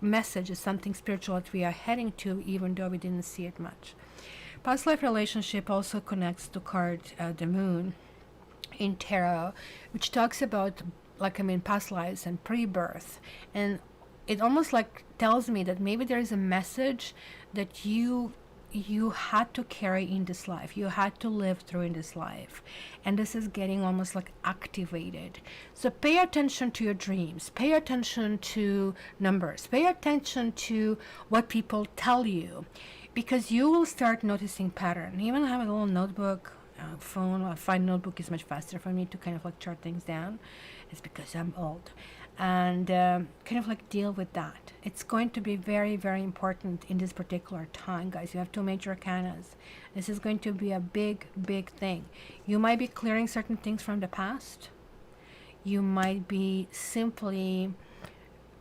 Message is something spiritual that we are heading to, even though we didn't see it much. Past life relationship also connects to card the moon. in tarot, which talks about, like, I mean, past lives and pre-birth. And it almost like tells me that maybe there is a message that you had to carry in this life, you had to live through in this life, and this is getting almost like activated. So pay attention to your dreams, pay attention to numbers, pay attention to what people tell you, because you will start noticing pattern. Even have a little notebook, phone. I find notebook is much faster for me to kind of like chart things down. It's because I'm old. And kind of like deal with that. It's going to be very, very important in this particular time, guys. You have two major arcanas. This is going to be a big, big thing. You might be clearing certain things from the past. You might be simply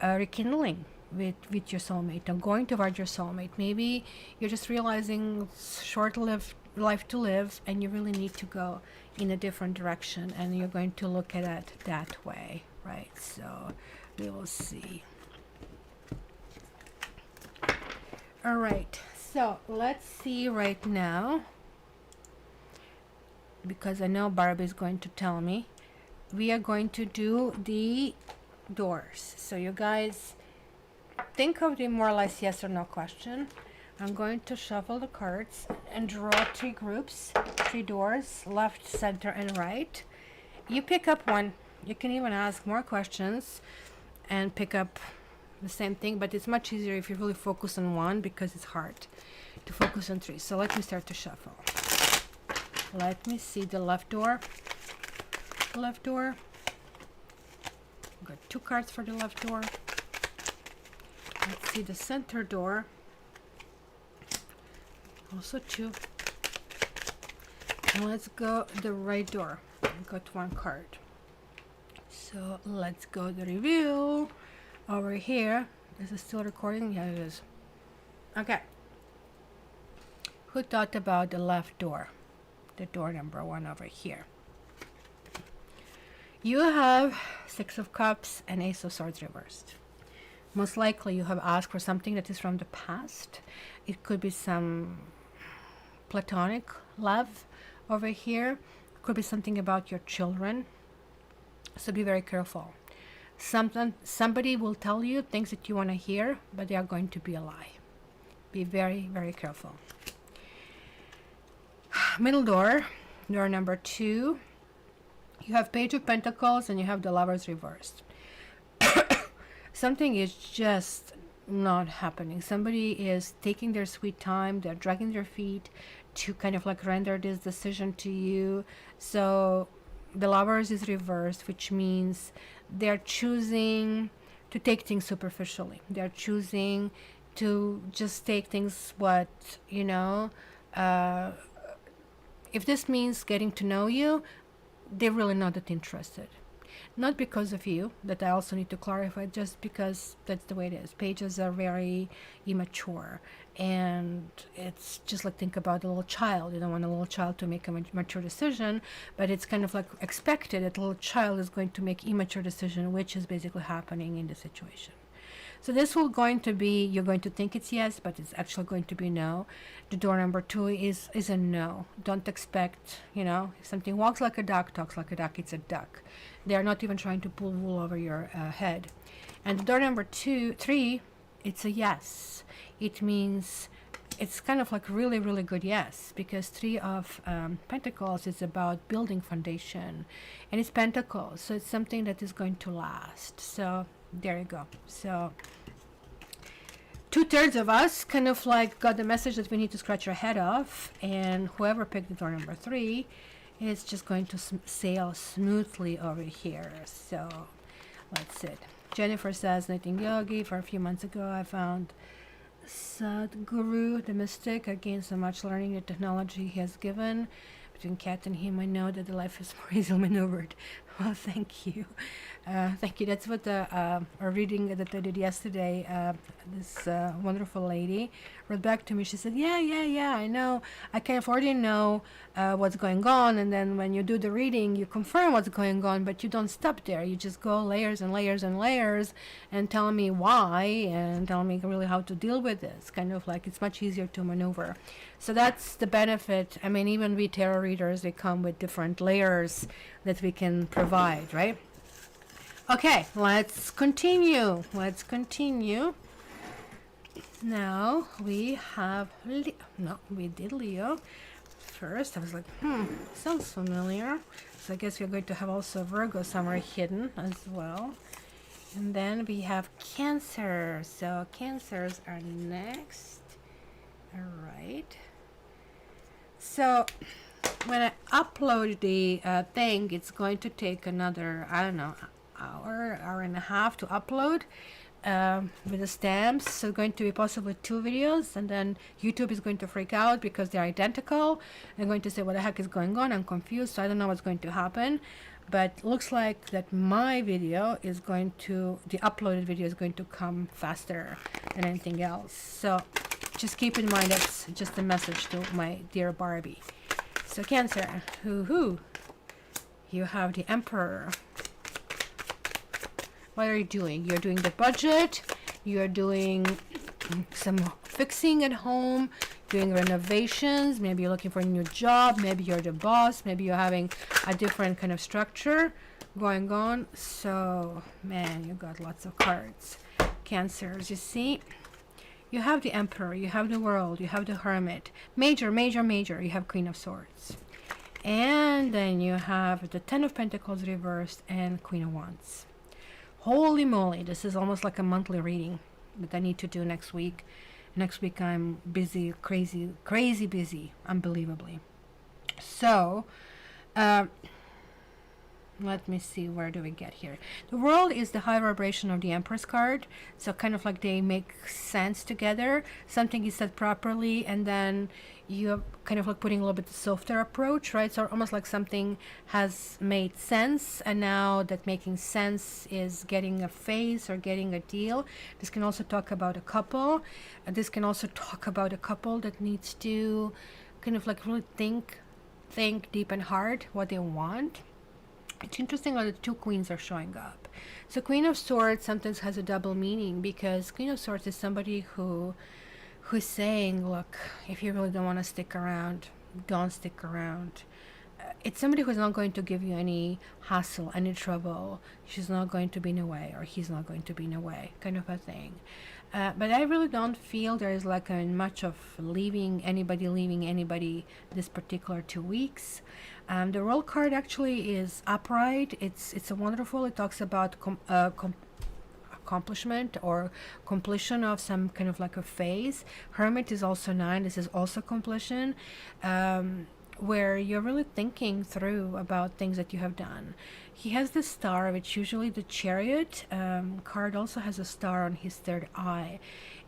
rekindling with your soulmate or going towards your soulmate. Maybe you're just realizing short-lived life to live and you really need to go in a different direction, and you're going to look at it that way. Right, so we will see. All right, so let's see right now, because I know Barbie is going to tell me. We are going to do the doors. So you guys think of the more or less yes or no question. I'm going to shuffle the cards and draw 3 groups, 3 doors, left, center, and right. You pick up one. You can even ask more questions and pick up the same thing, but it's much easier if you really focus on one, because it's hard to focus on 3. So let me start to shuffle. Let me see the left door. Left door. Got 2 cards for the left door. Let's see the center door. Also 2. And let's go the right door. I got 1 card. So let's go the review over here. Is it still recording? Yeah, it is. Okay. Who thought about the left door? The door number 1 over here. You have 6 of Cups and Ace of Swords reversed. Most likely you have asked for something that is from the past. It could be some platonic love over here. It could be something about your children. So be very careful. Somebody will tell you things that you want to hear, but they are going to be a lie. Be very, very careful. Middle door, door number 2. You have Page of Pentacles and you have the Lovers reversed. Something is just not happening. Somebody is taking their sweet time. They're dragging their feet to kind of like render this decision to you. So the Lovers is reversed, which means they're choosing to take things superficially. They're choosing to just take things what, you know, if this means getting to know you, they're really not that interested. Not because of you, that I also need to clarify, just because that's the way it is. Pages are very immature, and it's just like, think about a little child. You don't want a little child to make a mature decision, but it's kind of like expected that a little child is going to make immature decision, which is basically happening in the situation. So this will going to be, you're going to think it's yes, but it's actually going to be no. The door number 2 is a no. Don't expect, you know, if something walks like a duck, talks like a duck, it's a duck. They are not even trying to pull wool over your head. And the door number 3, it's a yes. It means it's kind of like really, really good yes, because 3 of Pentacles is about building foundation, and it's Pentacles, so it's something that is going to last. So there you go. So 2/3 of us kind of like got the message that we need to scratch our head off, and whoever picked the door number 3 is just going to sail smoothly over here. So that's it. Jennifer says, knitting yogi. For a few months ago, I found Sadhguru, the mystic. I gained so much learning the technology he has given. Between Cat and him, I know that the life is more easily maneuvered. Well, thank you. Thank you. That's what a reading that I did yesterday, this wonderful lady wrote back to me. She said, yeah, I know. I kind of already know what's going on. And then when you do the reading, you confirm what's going on, but you don't stop there. You just go layers and layers and layers and tell me why and tell me really how to deal with this. Kind of like it's much easier to maneuver. So that's the benefit. I mean, even we tarot readers, they come with different layers that we can provide, right? Okay, let's continue. Let's continue. Now we have no, we did Leo first. I was like, sounds familiar. So I guess we're going to have also Virgo somewhere hidden as well. And then we have Cancer. So Cancers are next. All right. So when I upload the thing, it's going to take another, I don't know, hour and a half to upload with the stamps. So going to be possibly 2 videos, and then YouTube is going to freak out because they're identical. They're going to say, what the heck is going on? I'm confused. So I don't know what's going to happen. But looks like that my video is going to, the uploaded video is going to come faster than anything else. So just keep in mind that's just a message to my dear Barbie. So Cancer, you have the Emperor. What are you doing? You're doing the budget, you're doing some fixing at home, doing renovations, maybe you're looking for a new job, maybe you're the boss, maybe you're having a different kind of structure going on. So man, you got lots of cards. Cancers, you see, you have the Emperor, you have the World, you have the Hermit, major, you have Queen of Swords, and then you have the Ten of Pentacles reversed and Queen of Wands. Holy moly, this is almost like a monthly reading that I need to do next week. Next week I'm busy, crazy busy, unbelievably. So let me see, where do we get here? The World is the high vibration of the Empress card, so kind of like they make sense together. Something is said properly, and then you're kind of like putting a little bit softer approach, right? So almost like something has made sense, and now that making sense is getting a face or getting a deal. This can also talk about a couple. This can also talk about a couple that needs to kind of like really think deep and hard what they want. It's interesting how the 2 queens are showing up. So Queen of Swords sometimes has a double meaning, because Queen of Swords is somebody who's saying, look, if you really don't want to stick around, don't stick around. It's somebody who's not going to give you any hassle, any trouble. She's not going to be in a way, or he's not going to be in a way, kind of a thing. But I really don't feel there is like much of leaving anybody this particular 2 weeks. The World card actually is upright. It's a wonderful. It talks about accomplishment or completion of some kind of like a phase. Hermit is also 9. This is also completion, where you're really thinking through about things that you have done. He has the Star, which usually the Chariot card also has a star on his 3rd eye.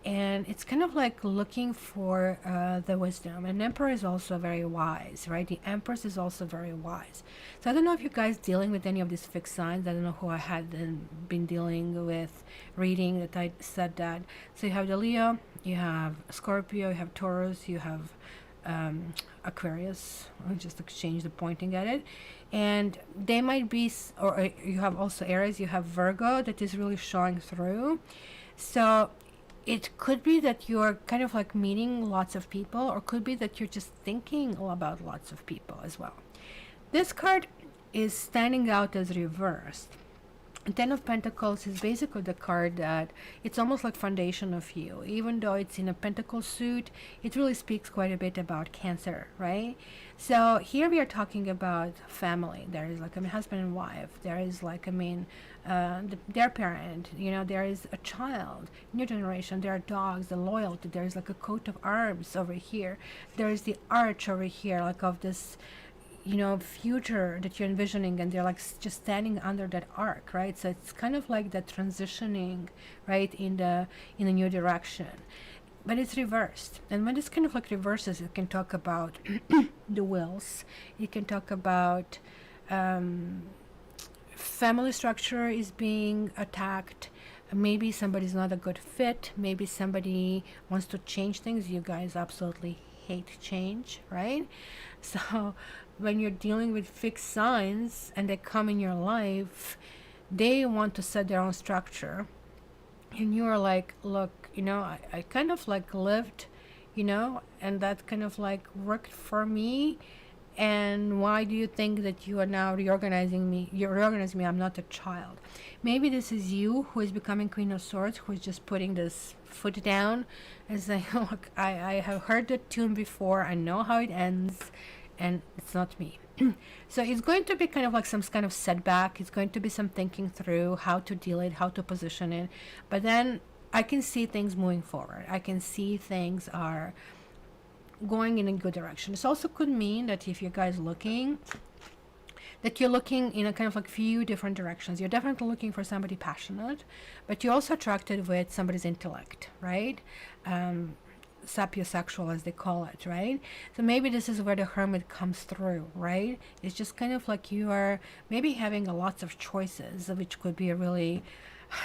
And it's kind of like looking for the wisdom. And Emperor is also very wise, right? The Empress is also very wise. So I don't know if you guys dealing with any of these fixed signs. I don't know who I had been dealing with reading that I said that. So you have the Leo, you have Scorpio, you have Taurus, you have Aquarius. I'll just exchange the pointing at it. And they might be, or you have also Aries, you have Virgo that is really showing through. So it could be that you're kind of like meeting lots of people, or could be that you're just thinking about lots of people as well. This card is standing out as reversed. Ten of Pentacles is basically the card that it's almost like foundation of you. Even though it's in a pentacle suit, it really speaks quite a bit about Cancer, right? So here we are talking about family. There is like a husband and wife. There is like, their parent, there is a child, new generation, there are dogs, the loyalty, there is like a coat of arms over here. There is the arch over here, like of this future that you're envisioning, and they're like just standing under that arc, right? So it's kind of like that transitioning, right, in a new direction, but it's reversed. And when this kind of like reverses, it can talk about the wills. It can talk about family structure is being attacked. Maybe somebody's not a good fit. Maybe somebody wants to change things. You guys absolutely hate change, right? So when you're dealing with fixed signs and they come in your life, they want to set their own structure, and you are like, look, I kind of like lived, and that kind of like worked for me, And why do you think that you are now reorganizing me? You're reorganizing me. I'm not a child. Maybe this is you who is becoming Queen of Swords, who is just putting this foot down and saying, look, I have heard the tune before. I know how it ends, and it's not me. So it's going to be kind of like some kind of setback. It's going to be some thinking through how to deal it, how to position it. But then I can see things moving forward. I can see things are going in a good direction. This also could mean that if you guys looking, that you're looking in a kind of like few different directions. You're definitely looking for somebody passionate, but you're also attracted with somebody's intellect, right? Sapiosexual, as they call it, right? So maybe this is where the Hermit comes through, right? It's just kind of like you are maybe having a lots of choices, which could be a really,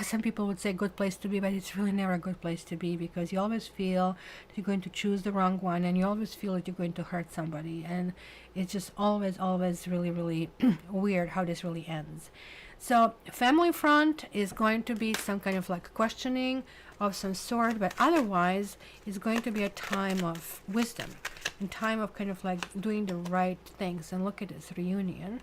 some people would say good place to be, but it's really never a good place to be, because you always feel that you're going to choose the wrong one, and you always feel that you're going to hurt somebody, and it's just always really, really weird how this really ends. So family front is going to be some kind of like questioning of some sort, but otherwise it's going to be a time of wisdom and time of kind of like doing the right things. And look at this reunion.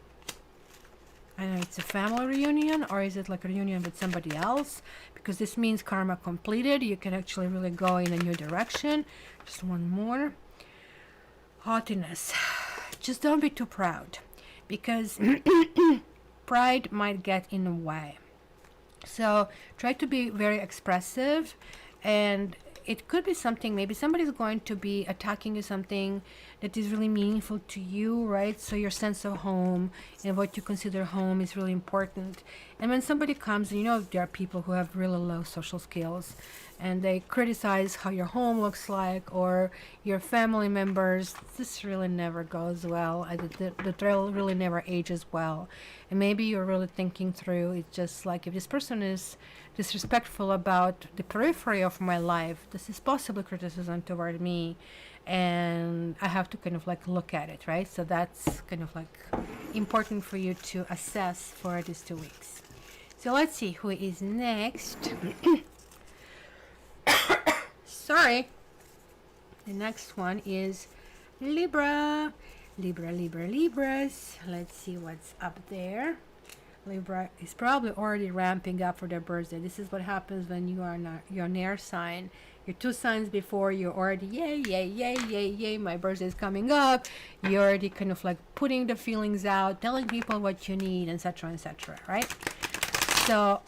I know it's a family reunion, or is it like a reunion with somebody else? Because this means karma completed. You can actually really go in a new direction. Just one more. Haughtiness. Just don't be too proud, because pride might get in the way. So try to be very expressive, and it could be something, maybe somebody's going to be attacking you something that is really meaningful to you, right? So your sense of home and what you consider home is really important. And when somebody comes, and you know there are people who have really low social skills, and they criticize how your home looks like or your family members, this really never goes well. The trail really never ages well. And maybe you're really thinking through, it's just like, if this person is disrespectful about the periphery of my life, this is possibly criticism toward me, and I have to kind of like look at it, right? So that's kind of like important for you to assess for these 2 weeks. So let's see who is next. Sorry. The next one is Libra. Libras. Let's see what's up there. Libra is probably already ramping up for their birthday. This is what happens when you are not your air sign. You're 2 signs before, you're already yay, my birthday is coming up. You're already kind of like putting the feelings out, telling people what you need, etc., right? So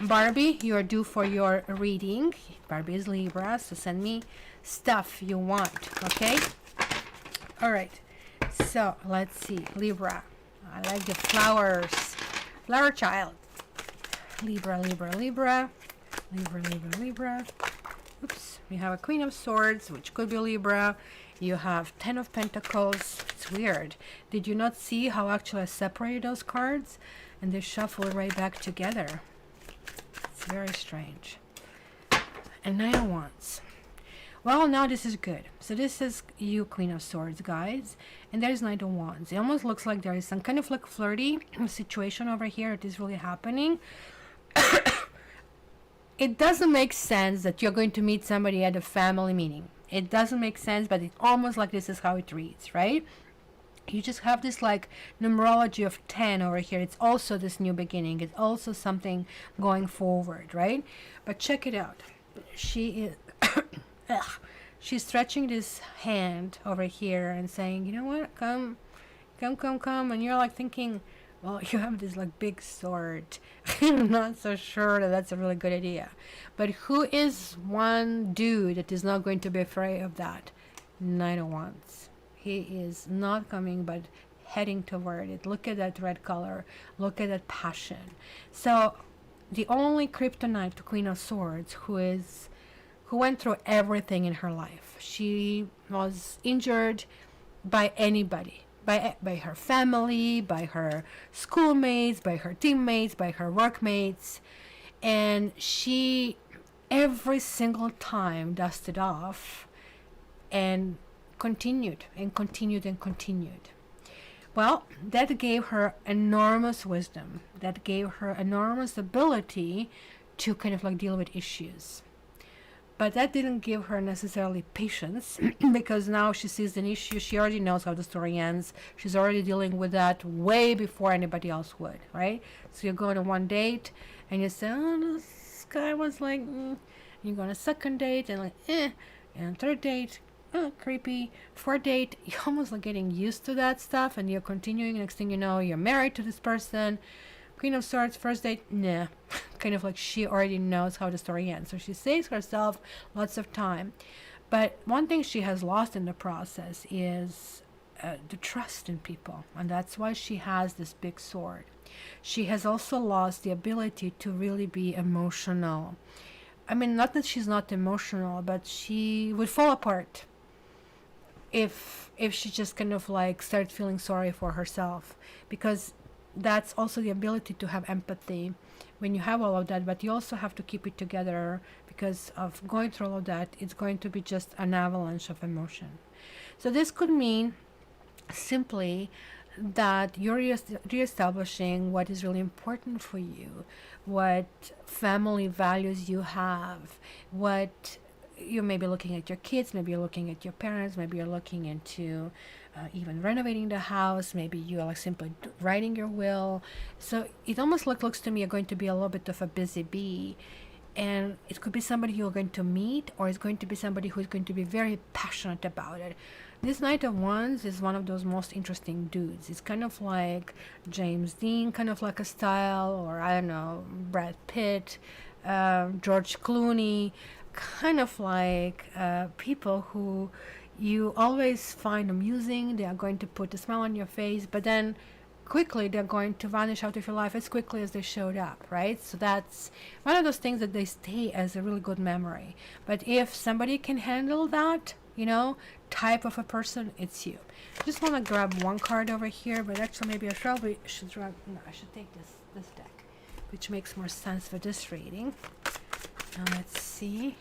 Barbie, you are due for your reading. Barbie is Libra, so send me stuff you want, okay? All right, so let's see. Libra, I like the flowers. Flower child. Libra. Oops, we have a Queen of Swords, which could be Libra. You have 10 of Pentacles. It's weird. Did you not see how actually I separated those cards? And they shuffle right back together. It's very strange. And 9 of Wands. Well, now this is good. So this is you, Queen of Swords, guys. And there's Knight of Wands. It almost looks like there is some kind of like flirty situation over here. It is really happening. It doesn't make sense that you're going to meet somebody at a family meeting. It doesn't make sense, but it's almost like this is how it reads, right? You just have this like numerology of 10 over here. It's also this new beginning. It's also something going forward, right? But check it out. She is she's stretching this hand over here and saying, you know what, come, and you're like thinking, well, you have this like big sword. I'm not so sure that that's a really good idea. But who is one dude that is not going to be afraid of that? Knight of Wands. He is not coming, but heading toward it. Look at that red color. Look at that passion. So the only kryptonite to Queen of Swords who went through everything in her life. She was injured by anybody. By her family, by her schoolmates, by her teammates, by her workmates. And she, every single time, dusted off and continued. Well, that gave her enormous wisdom. That gave her enormous ability to kind of like deal with issues. But that didn't give her necessarily patience because now she sees an issue. She already knows how the story ends. She's already dealing with that way before anybody else would, right? So you're going on one date and you say, oh, this guy was like, You go on a second date and like, and third date, creepy. Fourth date, you're almost like getting used to that stuff and you're continuing. Next thing you know, you're married to this person. Queen of Swords, first date, nah. Kind of like she already knows how the story ends. So she saves herself lots of time. But one thing she has lost in the process is the trust in people. And that's why she has this big sword. She has also lost the ability to really be emotional. I mean, not that she's not emotional, but she would fall apart if she just kind of like started feeling sorry for herself, because that's also the ability to have empathy when you have all of that, but you also have to keep it together because of going through all of that. It's going to be just an avalanche of emotion. So this could mean simply that you're reestablishing what is really important for you, what family values you have, what you may be looking at your kids, maybe you're looking at your parents, maybe you're looking into even renovating the house, maybe you are like simply writing your will. So it almost looks to me you're going to be a little bit of a busy bee, and it could be somebody you're going to meet, or it's going to be somebody who's going to be very passionate about it. This Knight of Wands is one of those most interesting dudes. It's kind of like James Dean, kind of like a style, or I don't know, Brad Pitt, George Clooney, kind of like people who you always find amusing. They are going to put a smile on your face, but then quickly they're going to vanish out of your life as quickly as they showed up, right? So that's one of those things that they stay as a really good memory. But if somebody can handle that, type of a person, it's you. I just want to grab one card over here, but actually maybe I probably should grab, no, I should take this deck, which makes more sense for this reading. Now let's see.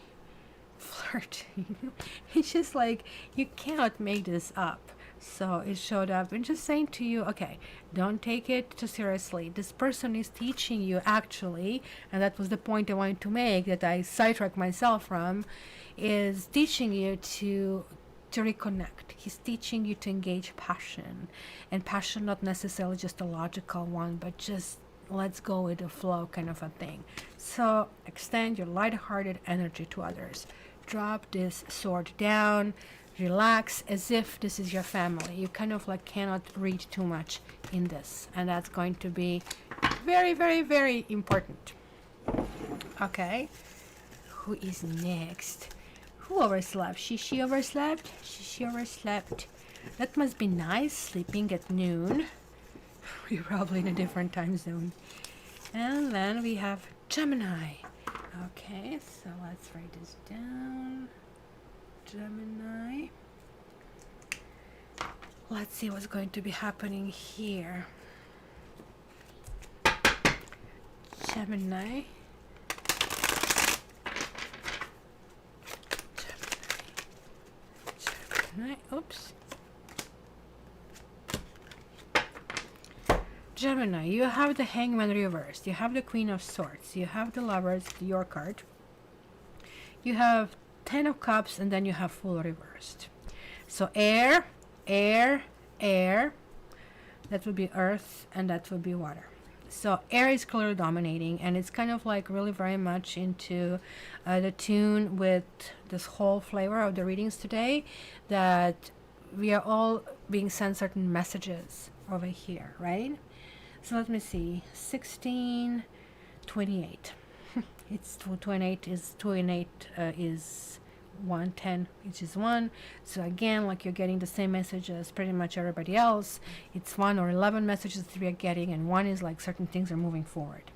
Flirting. It's just like, you cannot make this up. So it showed up and just saying to you, okay, don't take it too seriously. This person is teaching you actually, and that was the point I wanted to make that I sidetracked myself from, is teaching you to reconnect. He's teaching you to engage passion, and passion not necessarily just a logical one, but just let's go with the flow kind of a thing. So extend your light-hearted energy to others. Drop this sword down, relax as if this is your family. You kind of like cannot read too much in this, and that's going to be very, very, very important. Okay, who is next? Who overslept? She overslept? She overslept. That must be nice, sleeping at noon. We're probably in a different time zone. And then we have Gemini. Okay, so let's write this down. Gemini. Let's see what's going to be happening here. Gemini. Oops. Gemini, you have the Hangman reversed, you have the Queen of Swords, you have the Lovers, your card, you have Ten of Cups, and then you have Fool reversed. So air, air, air, that would be earth, and that would be water. So air is clearly dominating, and it's kind of like really very much into the tune with this whole flavor of the readings today, that we are all being sent certain messages over here, right? So let me see, 16, 28. It's 28 is 2 and 8 is 1, 10, which is 1. So again, like you're getting the same message as pretty much everybody else. It's 1 or 11 messages that we are getting, and 1 is like certain things are moving forward.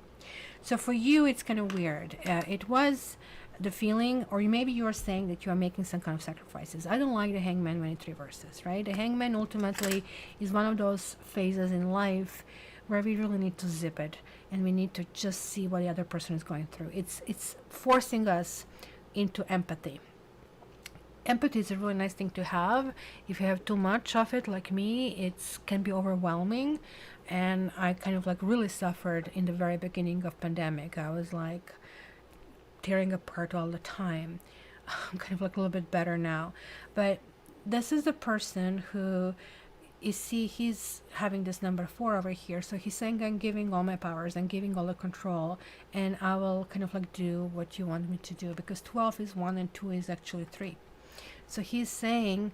So for you, it's kind of weird. It was the feeling, or maybe you are saying that you are making some kind of sacrifices. I don't like the Hangman when it reverses, right? The Hangman ultimately is one of those phases in life where we really need to zip it, and we need to just see what the other person is going through. It's forcing us into empathy. Empathy is a really nice thing to have. If you have too much of it, like me, it can be overwhelming. And I kind of like really suffered in the very beginning of pandemic. I was like tearing apart all the time. I'm kind of like a little bit better now. But this is the person who, you see, he's having this number 4 over here. So he's saying, I'm giving all my powers, I'm giving all the control, and I will kind of like do what you want me to do, because 12 is 1 and 2 is actually 3. So he's saying,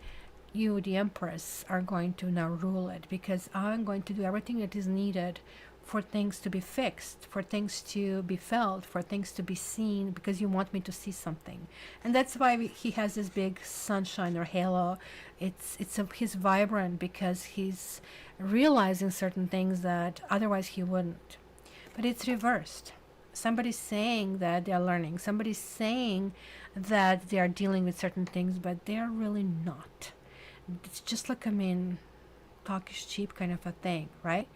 you, the Empress, are going to now rule it, because I'm going to do everything that is needed for things to be fixed, for things to be felt, for things to be seen, because you want me to see something. And that's why he has this big sunshine or halo. He's vibrant because he's realizing certain things that otherwise he wouldn't. But it's reversed. Somebody's saying that they're learning. Somebody's saying that they are dealing with certain things, but they're really not. It's just like, talk is cheap kind of a thing, right?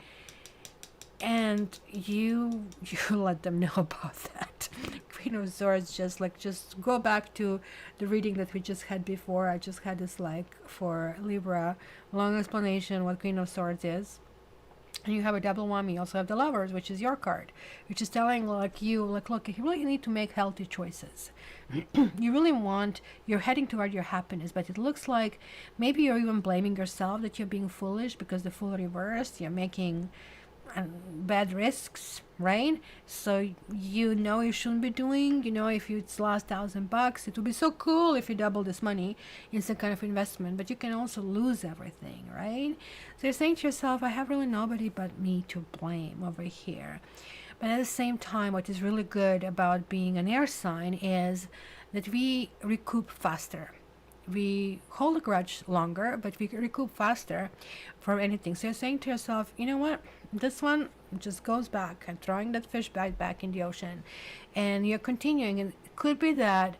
And you let them know about that. Queen of Swords, just go back to the reading that we just had before. I just had this, for Libra, long explanation what Queen of Swords is. And you have a double whammy. You also have the Lovers, which is your card, which is telling look, you really need to make healthy choices. You really you're heading toward your happiness, but it looks like maybe you're even blaming yourself that you're being foolish, because the Fool reversed, you're making bad risks, right? So you shouldn't be doing, if it's last $1,000, it would be so cool if you double this money in some kind of investment, but you can also lose everything, right? So you're saying to yourself, I have really nobody but me to blame over here. But at the same time, what is really good about being an air sign is that we recoup faster. We hold a grudge longer, but we recoup faster from anything. So you're saying to yourself, you know what? This one just goes back and throwing that fish back in the ocean. And you're continuing. And it could be that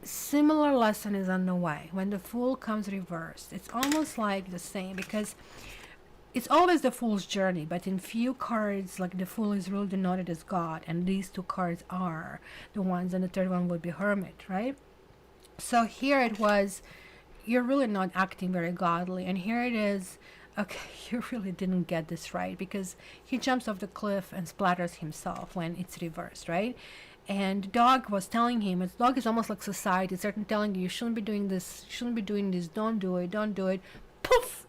similar lesson is on the way. When the Fool comes reversed, it's almost like the same, because it's always the Fool's journey, but in few cards, like the Fool is really denoted as God, and these 2 cards are the ones, and the third one would be Hermit, right? So here it was, you're really not acting very godly, and here it is, okay, you really didn't get this right, because he jumps off the cliff and splatters himself when it's reversed, right? And the dog was telling him, the dog is almost like society, it's certain telling you shouldn't be doing this, don't do it, poof,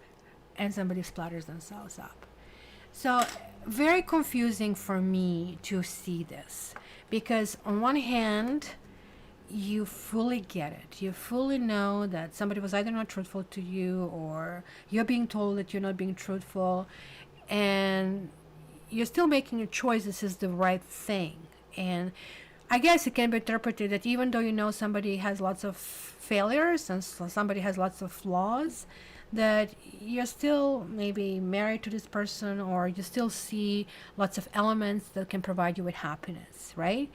and somebody splatters themselves up. So very confusing for me to see this, because on one hand, you fully get it. You fully know that somebody was either not truthful to you, or you're being told that you're not being truthful, and you're still making a choice. This is the right thing. And I guess it can be interpreted that even though somebody has lots of failures and somebody has lots of flaws, that you're still maybe married to this person, or you still see lots of elements that can provide you with happiness, right?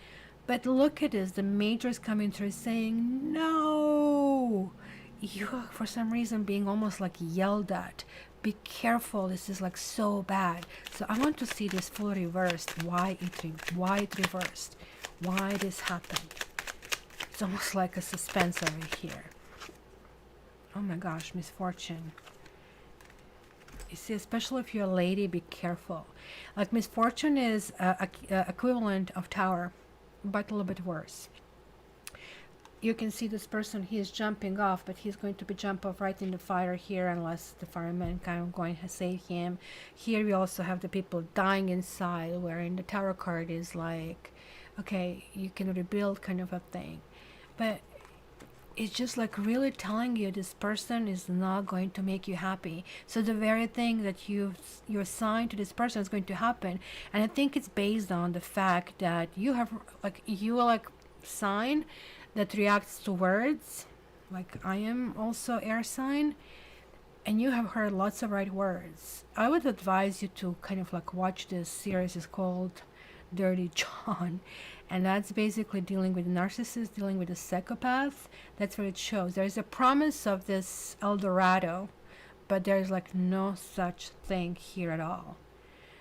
But look at this, the Major is coming through saying, no, you are for some reason being almost like yelled at. Be careful, this is like so bad. So I want to see this Fool reversed, why it reversed, why this happened. It's almost like a suspense over here. Oh my gosh, misfortune. You see, especially if you're a lady, be careful. Like misfortune is equivalent of Tower, but a little bit worse. You can see this person, he is jumping off, but he's going to be jump off right in the fire here, unless the fireman kind of going to save him. Here we also have the people dying inside, wherein the Tower card is like, okay, you can rebuild kind of a thing. But it's just like really telling you this person is not going to make you happy. So the very thing that you're assigned to this person is going to happen. And I think it's based on the fact that you have like sign that reacts to words. Like I am also air sign, and you have heard lots of right words. I would advise you to kind of like watch this series. It's called Dirty John, and that's basically dealing with a narcissist, dealing with a psychopath. That's what it shows. There's a promise of this El Dorado, but there's like no such thing here at all.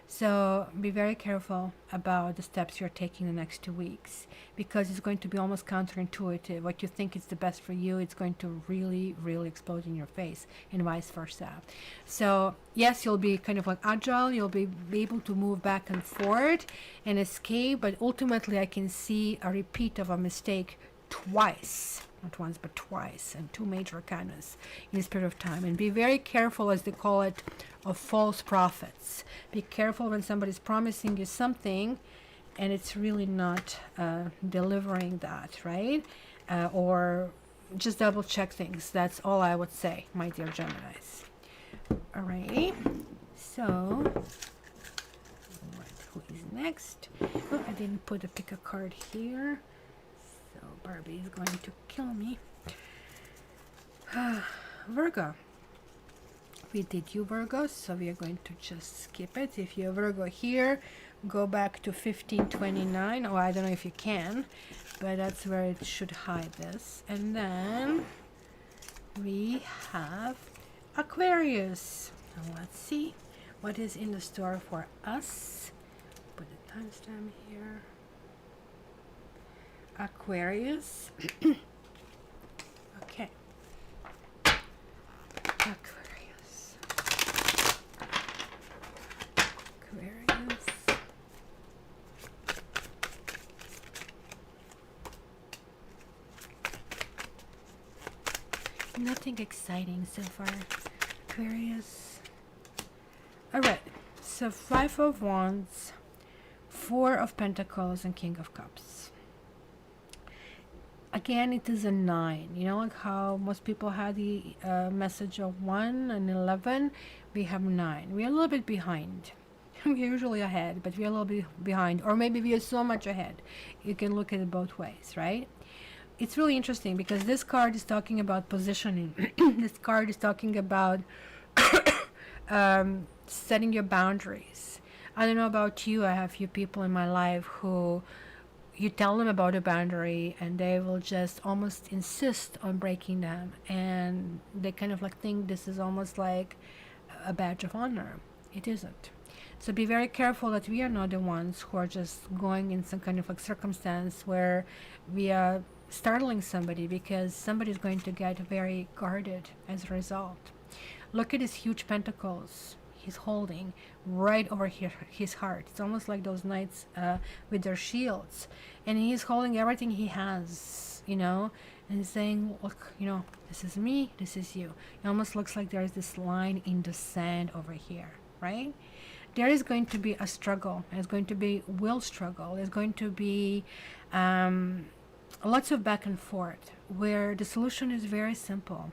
So be very careful about the steps you're taking the next 2 weeks, because it's going to be almost counterintuitive. What you think is the best for you, it's going to really, really explode in your face, and vice versa. So yes, you'll be kind of like agile, you'll be able to move back and forward and escape, but ultimately I can see a repeat of a mistake twice. not once but twice, and 2 major arcanas in this period of time. And be very careful, as they call it, of false prophets. Be careful when somebody's promising you something and it's really not delivering that, right? Or just double check things. That's all I would say, my dear Geminis. Alrighty, so who is next? Oh, I didn't pick a card here, so Barbie is going to kill me. Virgo. We did you, Virgo, so we are going to just skip it. If you're Virgo here, go back to 1529. Oh, I don't know if you can, but that's where it should hide this. And then we have Aquarius. Now let's see what is in the store for us. Put the timestamp here. Aquarius. Okay. Aquarius. Aquarius. Nothing exciting so far, Aquarius. Alright, so 5 of Wands, 4 of Pentacles, and King of Cups. Again, it is a 9. You know, like how most people had the message of 1 and 11, we have 9. We're a little bit behind. We're usually ahead, but we're a little bit behind. Or maybe we are so much ahead. You can look at it both ways, right? It's really interesting because this card is talking about positioning. This card is talking about setting your boundaries. I don't know about you. I have a few people in my life who you tell them about a boundary and they will just almost insist on breaking them, and they kind of like think this is almost like a badge of honor. It isn't. So be very careful that we are not the ones who are just going in some kind of like circumstance where we are startling somebody, because somebody is going to get very guarded as a result. Look at his huge pentacles he's holding right over here, his heart. It's almost like those knights with their shields, and he's holding everything he has, you know, and saying, look, you know, this is me, this is you. It almost looks like there's this line in the sand over here, right? There is going to be a struggle. There's going to be will struggle. There's going to be lots of back and forth where the solution is very simple.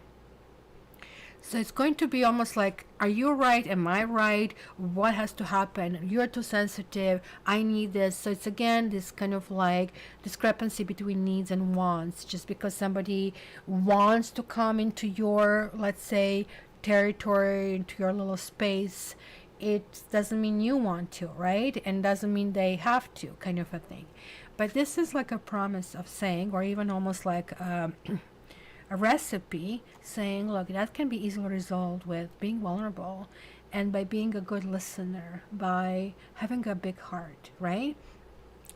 So it's going to be almost like, are you right? Am I right? What has to happen? You're too sensitive. I need this. So it's again this kind of like discrepancy between needs and wants. Just because somebody wants to come into your, let's say, territory, into your little space, it doesn't mean you want to, right? And doesn't mean they have to, kind of a thing. But this is like a promise of saying, or even almost like a recipe saying, look, that can be easily resolved with being vulnerable and by being a good listener, by having a big heart, right?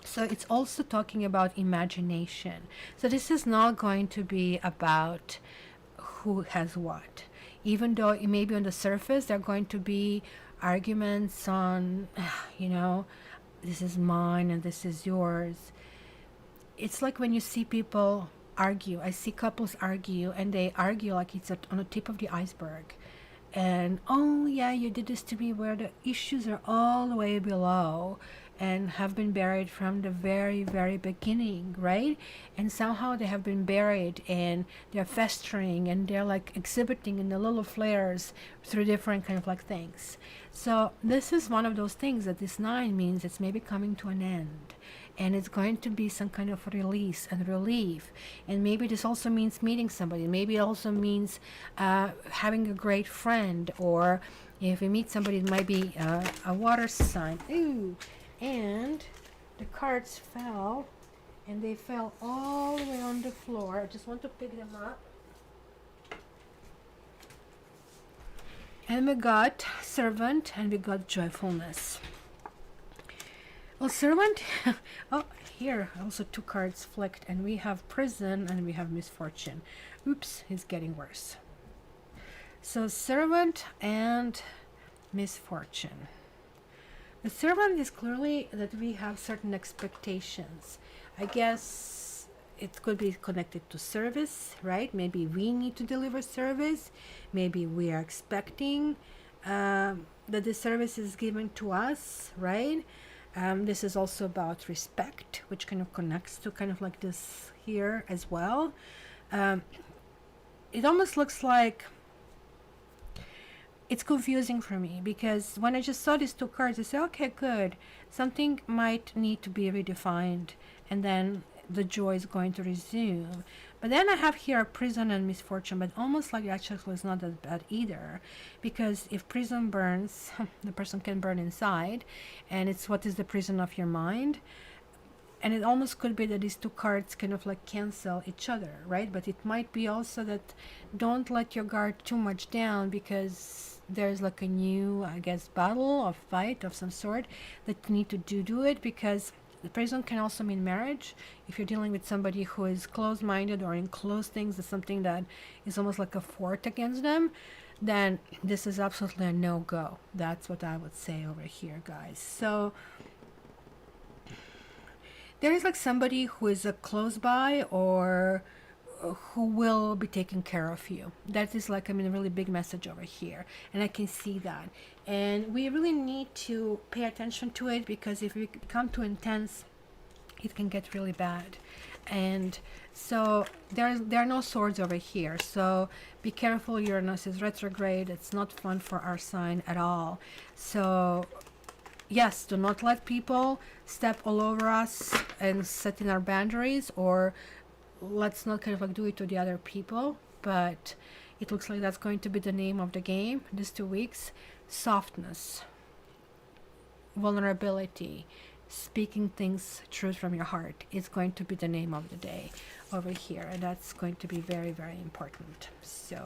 So it's also talking about imagination. So this is not going to be about who has what. Even though it may be on the surface, there are going to be arguments on, you know, this is mine and this is yours. It's like when you see people argue. I see couples argue, and they argue like it's on the tip of the iceberg. And, oh yeah, you did this to me, where the issues are all the way below and have been buried from the very, very beginning, right? And somehow they have been buried and they're festering and they're like exhibiting in the little flares through different kind of like things. So this is one of those things that this 9 means it's maybe coming to an end. And it's going to be some kind of release and relief. And maybe this also means meeting somebody. Maybe it also means having a great friend. Or if we meet somebody, it might be a water sign. Ooh. And the cards fell. And they fell all the way on the floor. I just want to pick them up. And we got servant and we got joyfulness. Well, servant, oh, here also 2 cards flicked, and we have prison and we have misfortune. Oops, it's getting worse. So servant and misfortune. The servant is clearly that we have certain expectations. I guess it could be connected to service, right? Maybe we need to deliver service. Maybe we are expecting that the service is given to us, right? This is also about respect, which kind of connects to kind of like this here as well. It almost looks like it's confusing for me, because when I just saw these two cards, I said, okay, good. Something might need to be redefined, and then the joy is going to resume. But then I have here prison and misfortune, but almost like actually is not that bad either, because if prison burns, the person can burn inside, and it's what is the prison of your mind. And it almost could be that these two cards kind of like cancel each other, right? But it might be also that don't let your guard too much down, because there's like a new, I guess, battle or fight of some sort that you need to do it, because the prison can also mean marriage. If you're dealing with somebody who is closed-minded or in closed things, is something that is almost like a fort against them, then this is absolutely a no-go. That's what I would say over here, guys. So there is like somebody who is close by, or who will be taking care of you. That is like, I mean, a really big message over here, and I can see that. And we really need to pay attention to it, because if we become too intense, it can get really bad. And so there are no swords over here, so be careful. Uranus is retrograde. It's not fun for our sign at all. So yes, do not let people step all over us and set in our boundaries, or let's not kind of like do it to the other people. But it looks like that's going to be the name of the game these 2 weeks. Softness, vulnerability, speaking things truth from your heart is going to be the name of the day over here, and that's going to be very, very important. So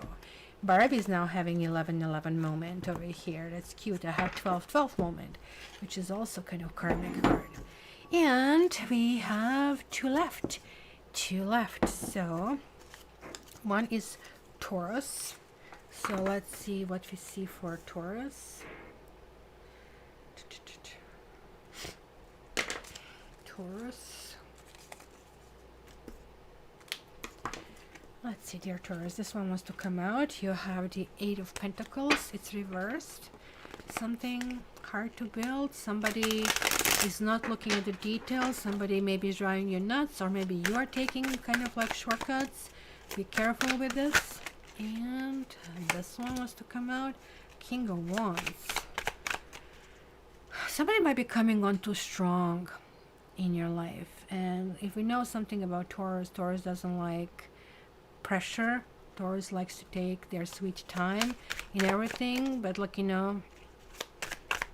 Barbie is now having 11-11 moment over here. That's cute. I have 12-12 moment, which is also kind of karmic card. And we have two left. So one is Taurus. So let's see what we see for Taurus. Let's see, dear Taurus, this one wants to come out. You have the 8 of Pentacles. It's reversed. Something hard to build. Somebody is not looking at the details. Somebody maybe is driving you nuts, or maybe you are taking kind of like shortcuts. Be careful with this. And this one wants to come out. King of Wands. Somebody might be coming on too strong in your life. And if we know something about Taurus, Taurus doesn't like pressure. Taurus likes to take their sweet time in everything, but like, you know,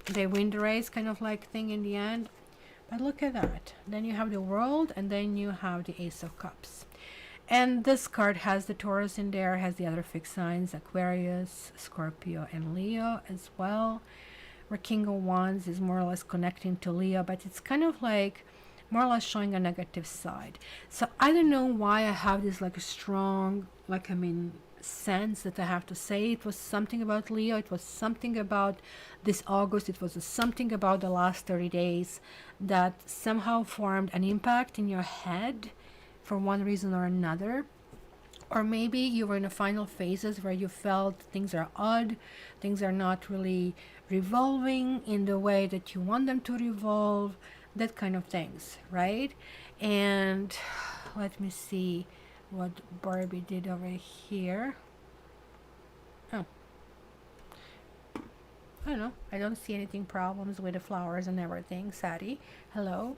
they win the race kind of like thing in the end. But look at that. Then you have the World, and then you have the Ace of Cups. And this card has the Taurus in there, has the other fixed signs, Aquarius, Scorpio, and Leo as well. Where King of Wands is more or less connecting to Leo, but it's kind of like more or less showing a negative side. So I don't know why I have this like a strong, like, I mean, sense that I have to say it was something about Leo. It was something about this August. It was something about the last 30 days that somehow formed an impact in your head for one reason or another. Or maybe you were in the final phases where you felt things are odd, things are not really revolving in the way that you want them to revolve, that kind of things, right? And let me see what Barbie did over here. Oh, I don't know. I don't see anything problems with the flowers and everything. Sadie, hello.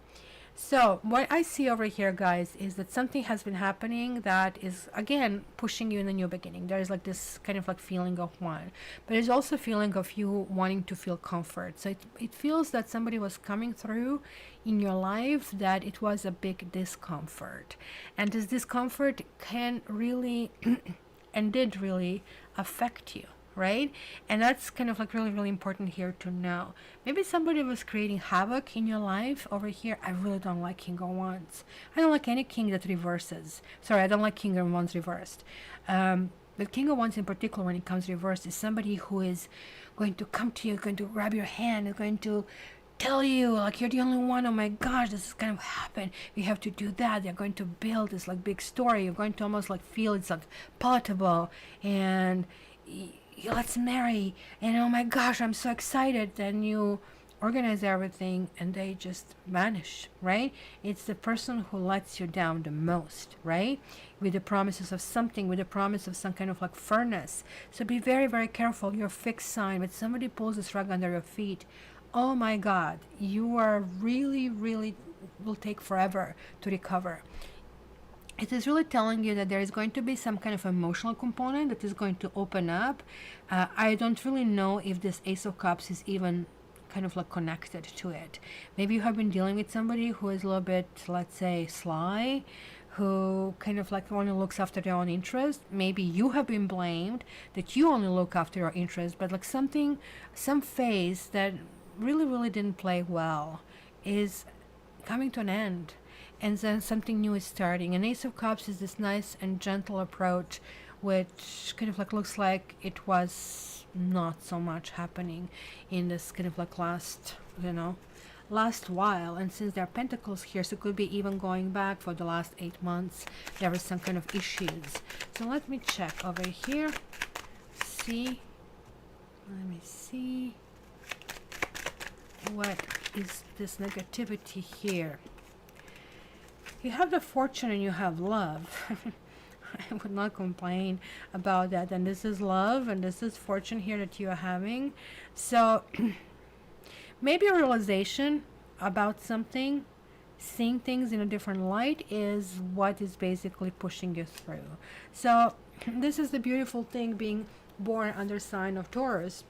So what I see over here, guys, is that something has been happening that is, again, pushing you in a new beginning. There's like this kind of like feeling of one, but there's also a feeling of you wanting to feel comfort. So it feels that somebody was coming through in your life, that it was a big discomfort. And this discomfort can really and did really affect you, right? And that's kind of like really, really important here to know. Maybe somebody was creating havoc in your life over here. I really don't like King of Wands. I don't like any king that reverses. Sorry, I don't like King of Wands reversed. But King of Wands in particular, when it comes reversed, is somebody who is going to come to you, going to grab your hand, is going to tell you like you're the only one. Oh my gosh, this is gonna happen. You have to do that. They're going to build this like big story. You're going to almost like feel it's like palatable, and let's marry. And oh my gosh, I'm so excited. And you organize everything and they just vanish, right? It's the person who lets you down the most, right? With the promises of something, with the promise of some kind of like furnace. So be very, very careful. Your fixed sign. When somebody pulls this rug under your feet, oh my God, you are really, really will take forever to recover. It is really telling you that there is going to be some kind of emotional component that is going to open up. I don't really know if this Ace of Cups is even kind of like connected to it. Maybe you have been dealing with somebody who is a little bit, let's say, sly, who kind of like only looks after their own interest. Maybe you have been blamed that you only look after your interest, but like something, some phase that really, really didn't play well is coming to an end, and then something new is starting. And Ace of Cups is this nice and gentle approach, which kind of like looks like it was not so much happening in this kind of like last while. And since there are pentacles here, so it could be even going back for the last 8 months, there was some kind of issues. So let me check over here. Let me see what is this negativity here. You have the Fortune and you have love. I would not complain about that. And this is love and this is Fortune here that you are having. So maybe a realization about something, seeing things in a different light, is what is basically pushing you through. So this is the beautiful thing, being born under sign of Taurus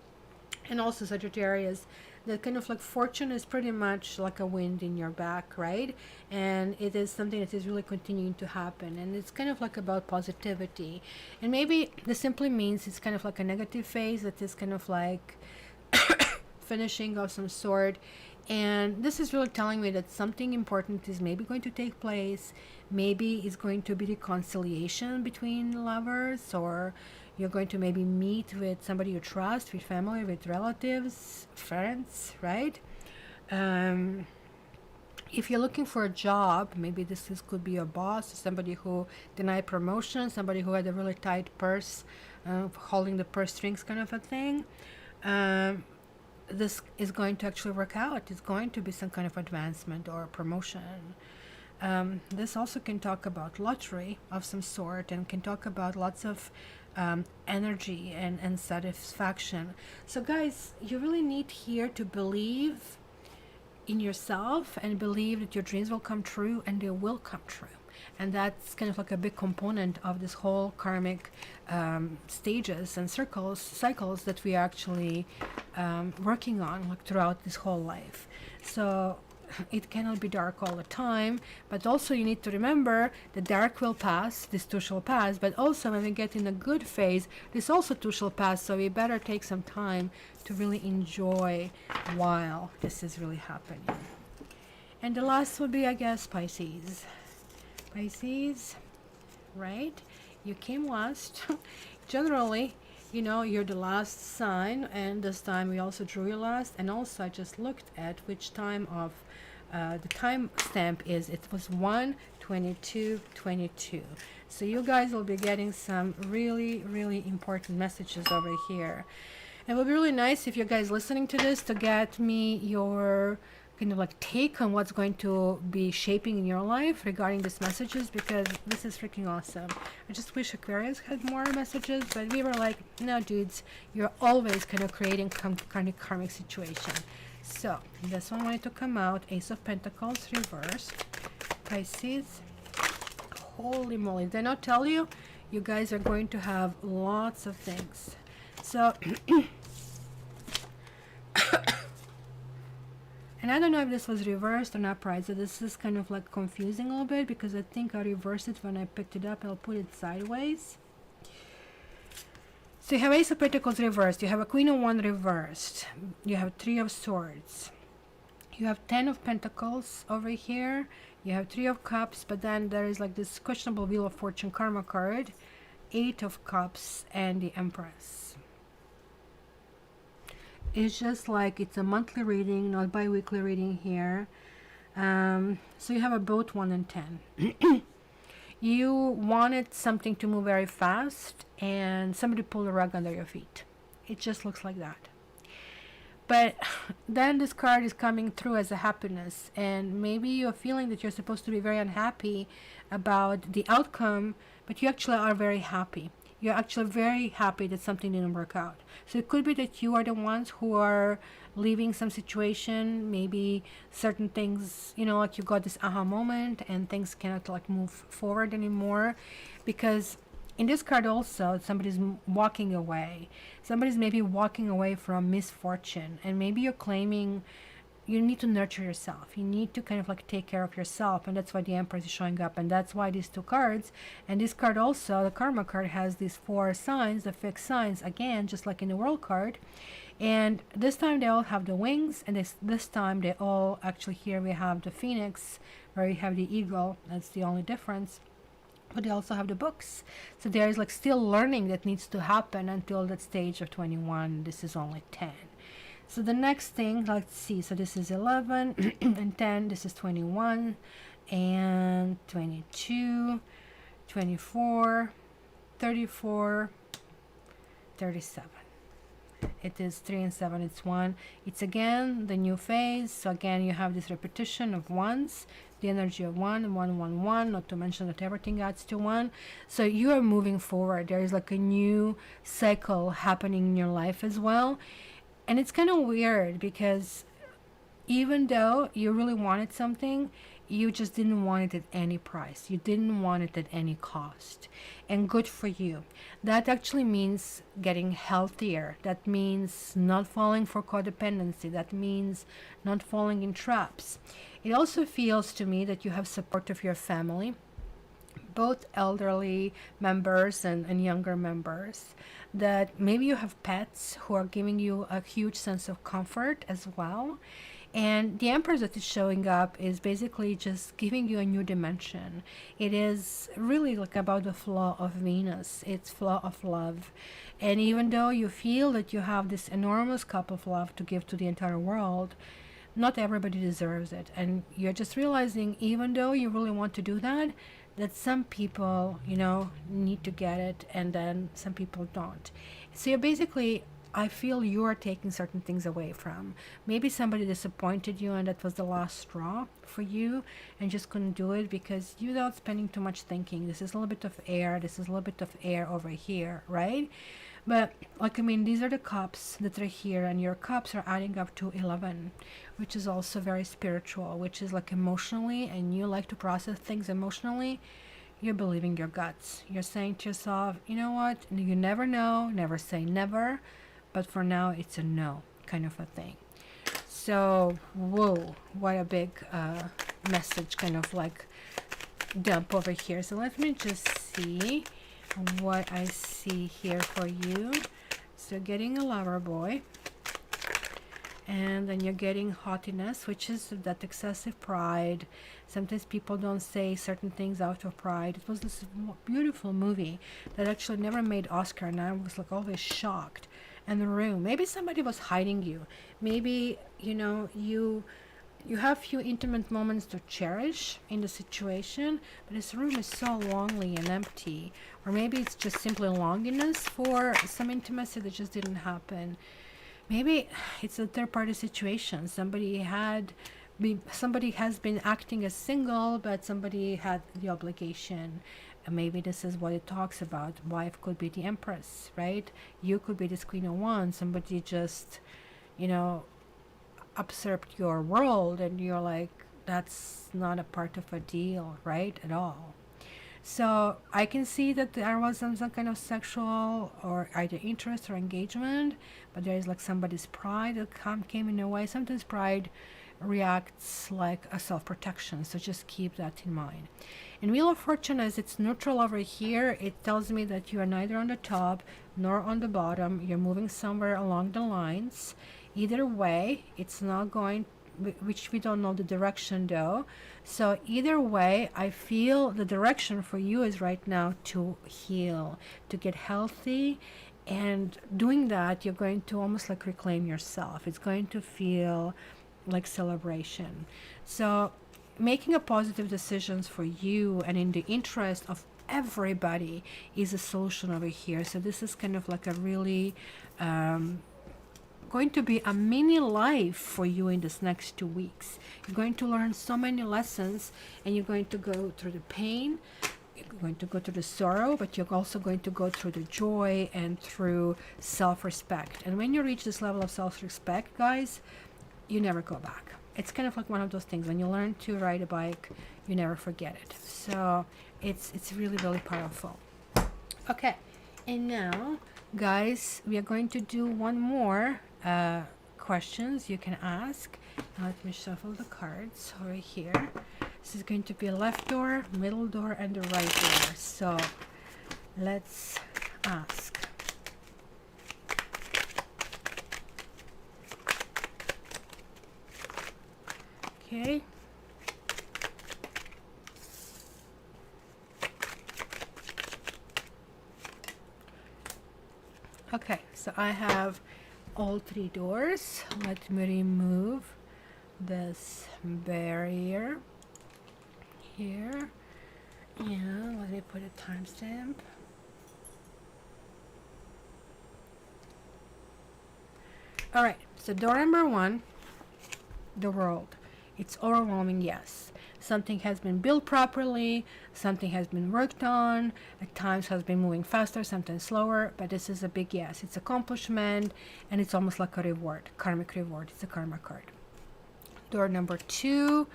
and also Sagittarius. The kind of like Fortune is pretty much like a wind in your back, right? And it is something that is really continuing to happen, and it's kind of like about positivity. And maybe this simply means it's kind of like a negative phase that is kind of like finishing of some sort. And this is really telling me that something important is maybe going to take place. Maybe it's going to be reconciliation between lovers, or you're going to maybe meet with somebody you trust, with family, with relatives, friends, right? If you're looking for a job, maybe this could be your boss, somebody who denied promotion, somebody who had a really tight purse, holding the purse strings kind of a thing. This is going to actually work out. It's going to be some kind of advancement or promotion. This also can talk about lottery of some sort, and can talk about lots of energy and satisfaction. So guys, you really need here to believe in yourself and believe that your dreams will come true, and they will come true. And that's kind of like a big component of this whole karmic stages and cycles that we are actually working on like throughout this whole life. So it cannot be dark all the time, but also you need to remember the dark will pass, this too shall pass, but also when we get in a good phase, this also too shall pass. So we better take some time to really enjoy while this is really happening. And the last would be, I guess, Pisces, right? You came last. Generally, you know, you're the last sign, and this time we also drew your last. And also I just looked at which time of the time stamp is. It was 1/22/22. So you guys will be getting some really, really important messages over here. It would be really nice if you guys listening to this to get me your kind of like take on what's going to be shaping in your life regarding these messages, because this is freaking awesome. I just wish Aquarius had more messages, but we were like, no dudes, you're always kind of creating kind of karmic situation. So this one wanted to come out, Ace of Pentacles reversed. Pisces, holy moly, did I not tell you? You guys are going to have lots of things. So and I don't know if this was reversed or upright, so this is kind of like confusing a little bit, because I think I reversed it when I picked it up. I'll put it sideways. So you have Ace of Pentacles reversed, you have a Queen of Wands reversed, you have Three of Swords, you have 10 of Pentacles over here, you have 3 of Cups, but then there is like this questionable Wheel of Fortune karma card, 8 of Cups, and the Empress. It's just like it's a monthly reading, not bi-weekly reading here. So you have a both 1 and 10. You wanted something to move very fast and somebody pulled a rug under your feet. It just looks like that. But then this card is coming through as a happiness, and maybe you're feeling that you're supposed to be very unhappy about the outcome, but you actually are very happy. You're actually very happy that something didn't work out. So it could be that you are the ones who are leaving some situation, maybe certain things, like you got this aha moment and things cannot like move forward anymore, because in this card also somebody's walking away. Somebody's maybe walking away from misfortune, and maybe you're claiming you need to nurture yourself. You need to kind of like take care of yourself, and that's why the Empress is showing up, and that's why these two cards, and this card also, the Karma card, has these 4 signs, the fixed signs, again, just like in the World card. And this time they all have the wings, and this time they all, actually here we have the Phoenix, where you have the eagle. That's the only difference. But they also have the books. So there is like still learning that needs to happen until that stage of 21. This is only 10. So the next thing, let's see. So this is 11 and 10. This is 21 and 22, 24, 34, 37. It is 3 and 7. It's 1. It's again the new phase. So again, you have this repetition of ones, the energy of 1, 1, 1, 1, not to mention that everything adds to 1. So you are moving forward. There is like a new cycle happening in your life as well. And it's kind of weird because even though you really wanted something, you just didn't want it at any price. You didn't want it at any cost. And good for you. That actually means getting healthier. That means not falling for codependency. That means not falling in traps. It also feels to me that you have support of your family, both elderly members and younger members, that maybe you have pets who are giving you a huge sense of comfort as well. And the Empress that is showing up is basically just giving you a new dimension. It is really like about the flow of Venus. It's flow of love. And even though you feel that you have this enormous cup of love to give to the entire world, not everybody deserves it. And you're just realizing, even though you really want to do that, that some people, need to get it, and then some people don't. So you're basically, I feel you are taking certain things away from. Maybe somebody disappointed you and that was the last straw for you and just couldn't do it because you without spending too much thinking. This is a little bit of air. This is a little bit of air over here, right? But these are the cups that are here, and your cups are adding up to 11, which is also very spiritual, which is like emotionally, and you like to process things emotionally. You're believing your guts. You're saying to yourself, you know what? You never know. Never say never. But for now, it's a no kind of a thing. So, whoa, what a big message kind of like dump over here. So let me just see what I see here for you. So getting a lover boy, and then you're getting haughtiness, which is that excessive pride. Sometimes people don't say certain things out of pride. It was this beautiful movie that actually never made Oscar, and I was like always shocked. And the room, maybe somebody was hiding you. Maybe you have few intimate moments to cherish in the situation, but this room is so lonely and empty. Or maybe it's just simply longiness for some intimacy that just didn't happen. Maybe it's a third-party situation. Somebody has been acting as single, but somebody had the obligation. And maybe this is what it talks about. Wife could be the Empress, right? You could be this Queen of Wands. Somebody just, usurped your world, and you're like, that's not a part of a deal, right? At all. So I can see that there was some kind of sexual or either interest or engagement, but there is like somebody's pride that came in a way. Sometimes pride reacts like a self-protection, so just keep that in mind. In Wheel of Fortune, as it's neutral over here, it tells me that you are neither on the top nor on the bottom. You're moving somewhere along the lines. Either way, it's not going, which we don't know the direction though. So either way, I feel the direction for you is right now to heal, to get healthy, And doing that, you're going to almost like reclaim yourself. It's going to feel like celebration. So making a positive decisions for you and in the interest of everybody is a solution over here. So this is kind of like a really going to be a mini life for you in this next 2 weeks. You're going to learn so many lessons, and you're going to go through the pain, you're going to go through the sorrow, but you're also going to go through the joy and through self-respect. And when you reach this level of self-respect, guys, you never go back. It's kind of like one of those things, when you learn to ride a bike, you never forget it. So it's really, really powerful. Okay, and now, guys, we are going to do one more questions you can ask. Let me shuffle the cards over here. This is going to be left door, middle door, and the right door. So let's ask. Okay. Okay, so I have all 3 doors. Let me remove this barrier here, and let me put a timestamp. All right, so door number 1, the world. It's overwhelming, yes. Something has been built properly, something has been worked on, at times has been moving faster, sometimes slower, but this is a big yes. It's accomplishment, and it's almost like a reward, karmic reward. It's a karma card. Door number 2,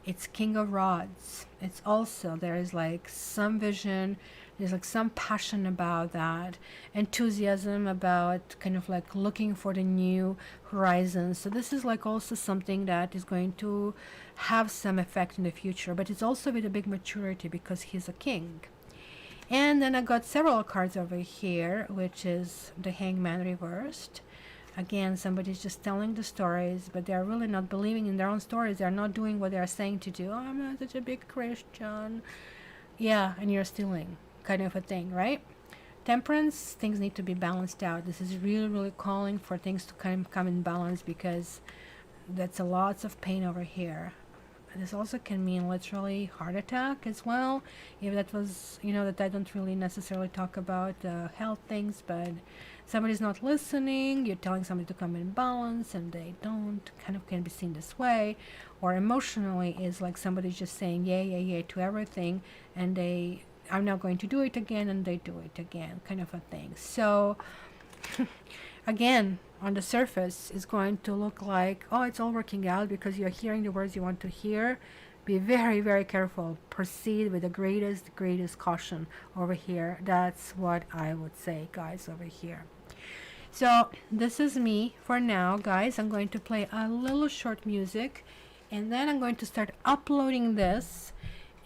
it's King of Rods. It's also, there is like some vision, there's like some passion about that, enthusiasm about kind of like looking for the new horizons. So this is like also something that is going to have some effect in the future, but it's also with a big maturity because he's a king. And then I got several cards over here, which is the Hangman reversed. Again, somebody's just telling the stories, but they're really not believing in their own stories. They're not doing what they're saying to do. Oh, I'm not such a big Christian. Yeah, and you're stealing, kind of a thing, right? Temperance, things need to be balanced out. This is really, really calling for things to kind of come in balance, because that's a lots of pain over here. This also can mean literally heart attack as well. If that was, that I don't really necessarily talk about health things, but somebody's not listening, you're telling somebody to come in balance and they don't, kind of can be seen this way. Or emotionally is like somebody's just saying yay, yay, yay to everything, and I'm not going to do it again, and they do it again, kind of a thing. So again, on the surface is going to look like, oh, it's all working out because you're hearing the words you want to hear. Be very, very careful. Proceed with the greatest caution over here. That's what I would say, guys, over here. So this is me for now, guys. I'm going to play a little short music, and then I'm going to start uploading this,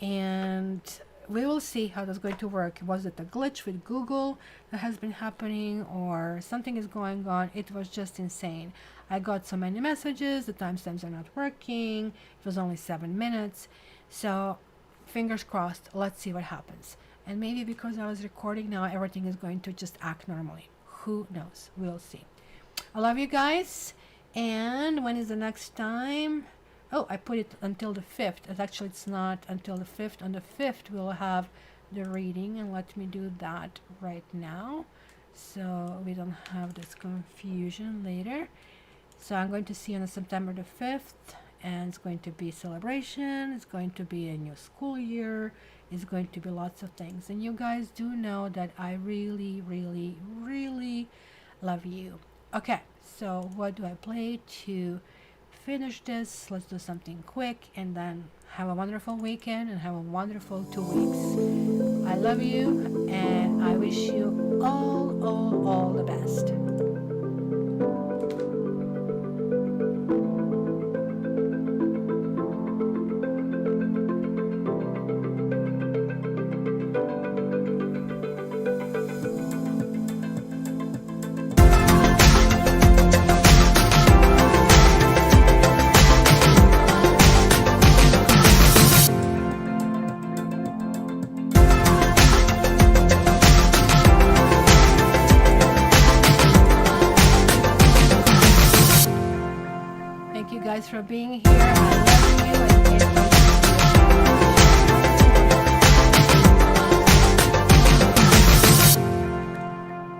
and we will see how that's going to work. Was it a glitch with Google that has been happening, or something is going on? It was just insane. I got so many messages, the timestamps are not working, it was only 7 minutes. So fingers crossed, let's see what happens. And maybe because I was recording now, everything is going to just act normally. Who knows? We'll see. I love you guys. And when is the next time? Oh, I put it until the 5th. Actually, it's not until the 5th. On the 5th, we'll have the reading, and let me do that right now so we don't have this confusion later. So I'm going to see you on September the 5th, and it's going to be celebration. It's going to be a new school year. It's going to be lots of things. And you guys do know that I really, really, really love you. Okay, so what do I play to finish this? Let's do something quick, and then have a wonderful weekend and have a wonderful 2 weeks. I love you, and I wish you all the best. for being here. I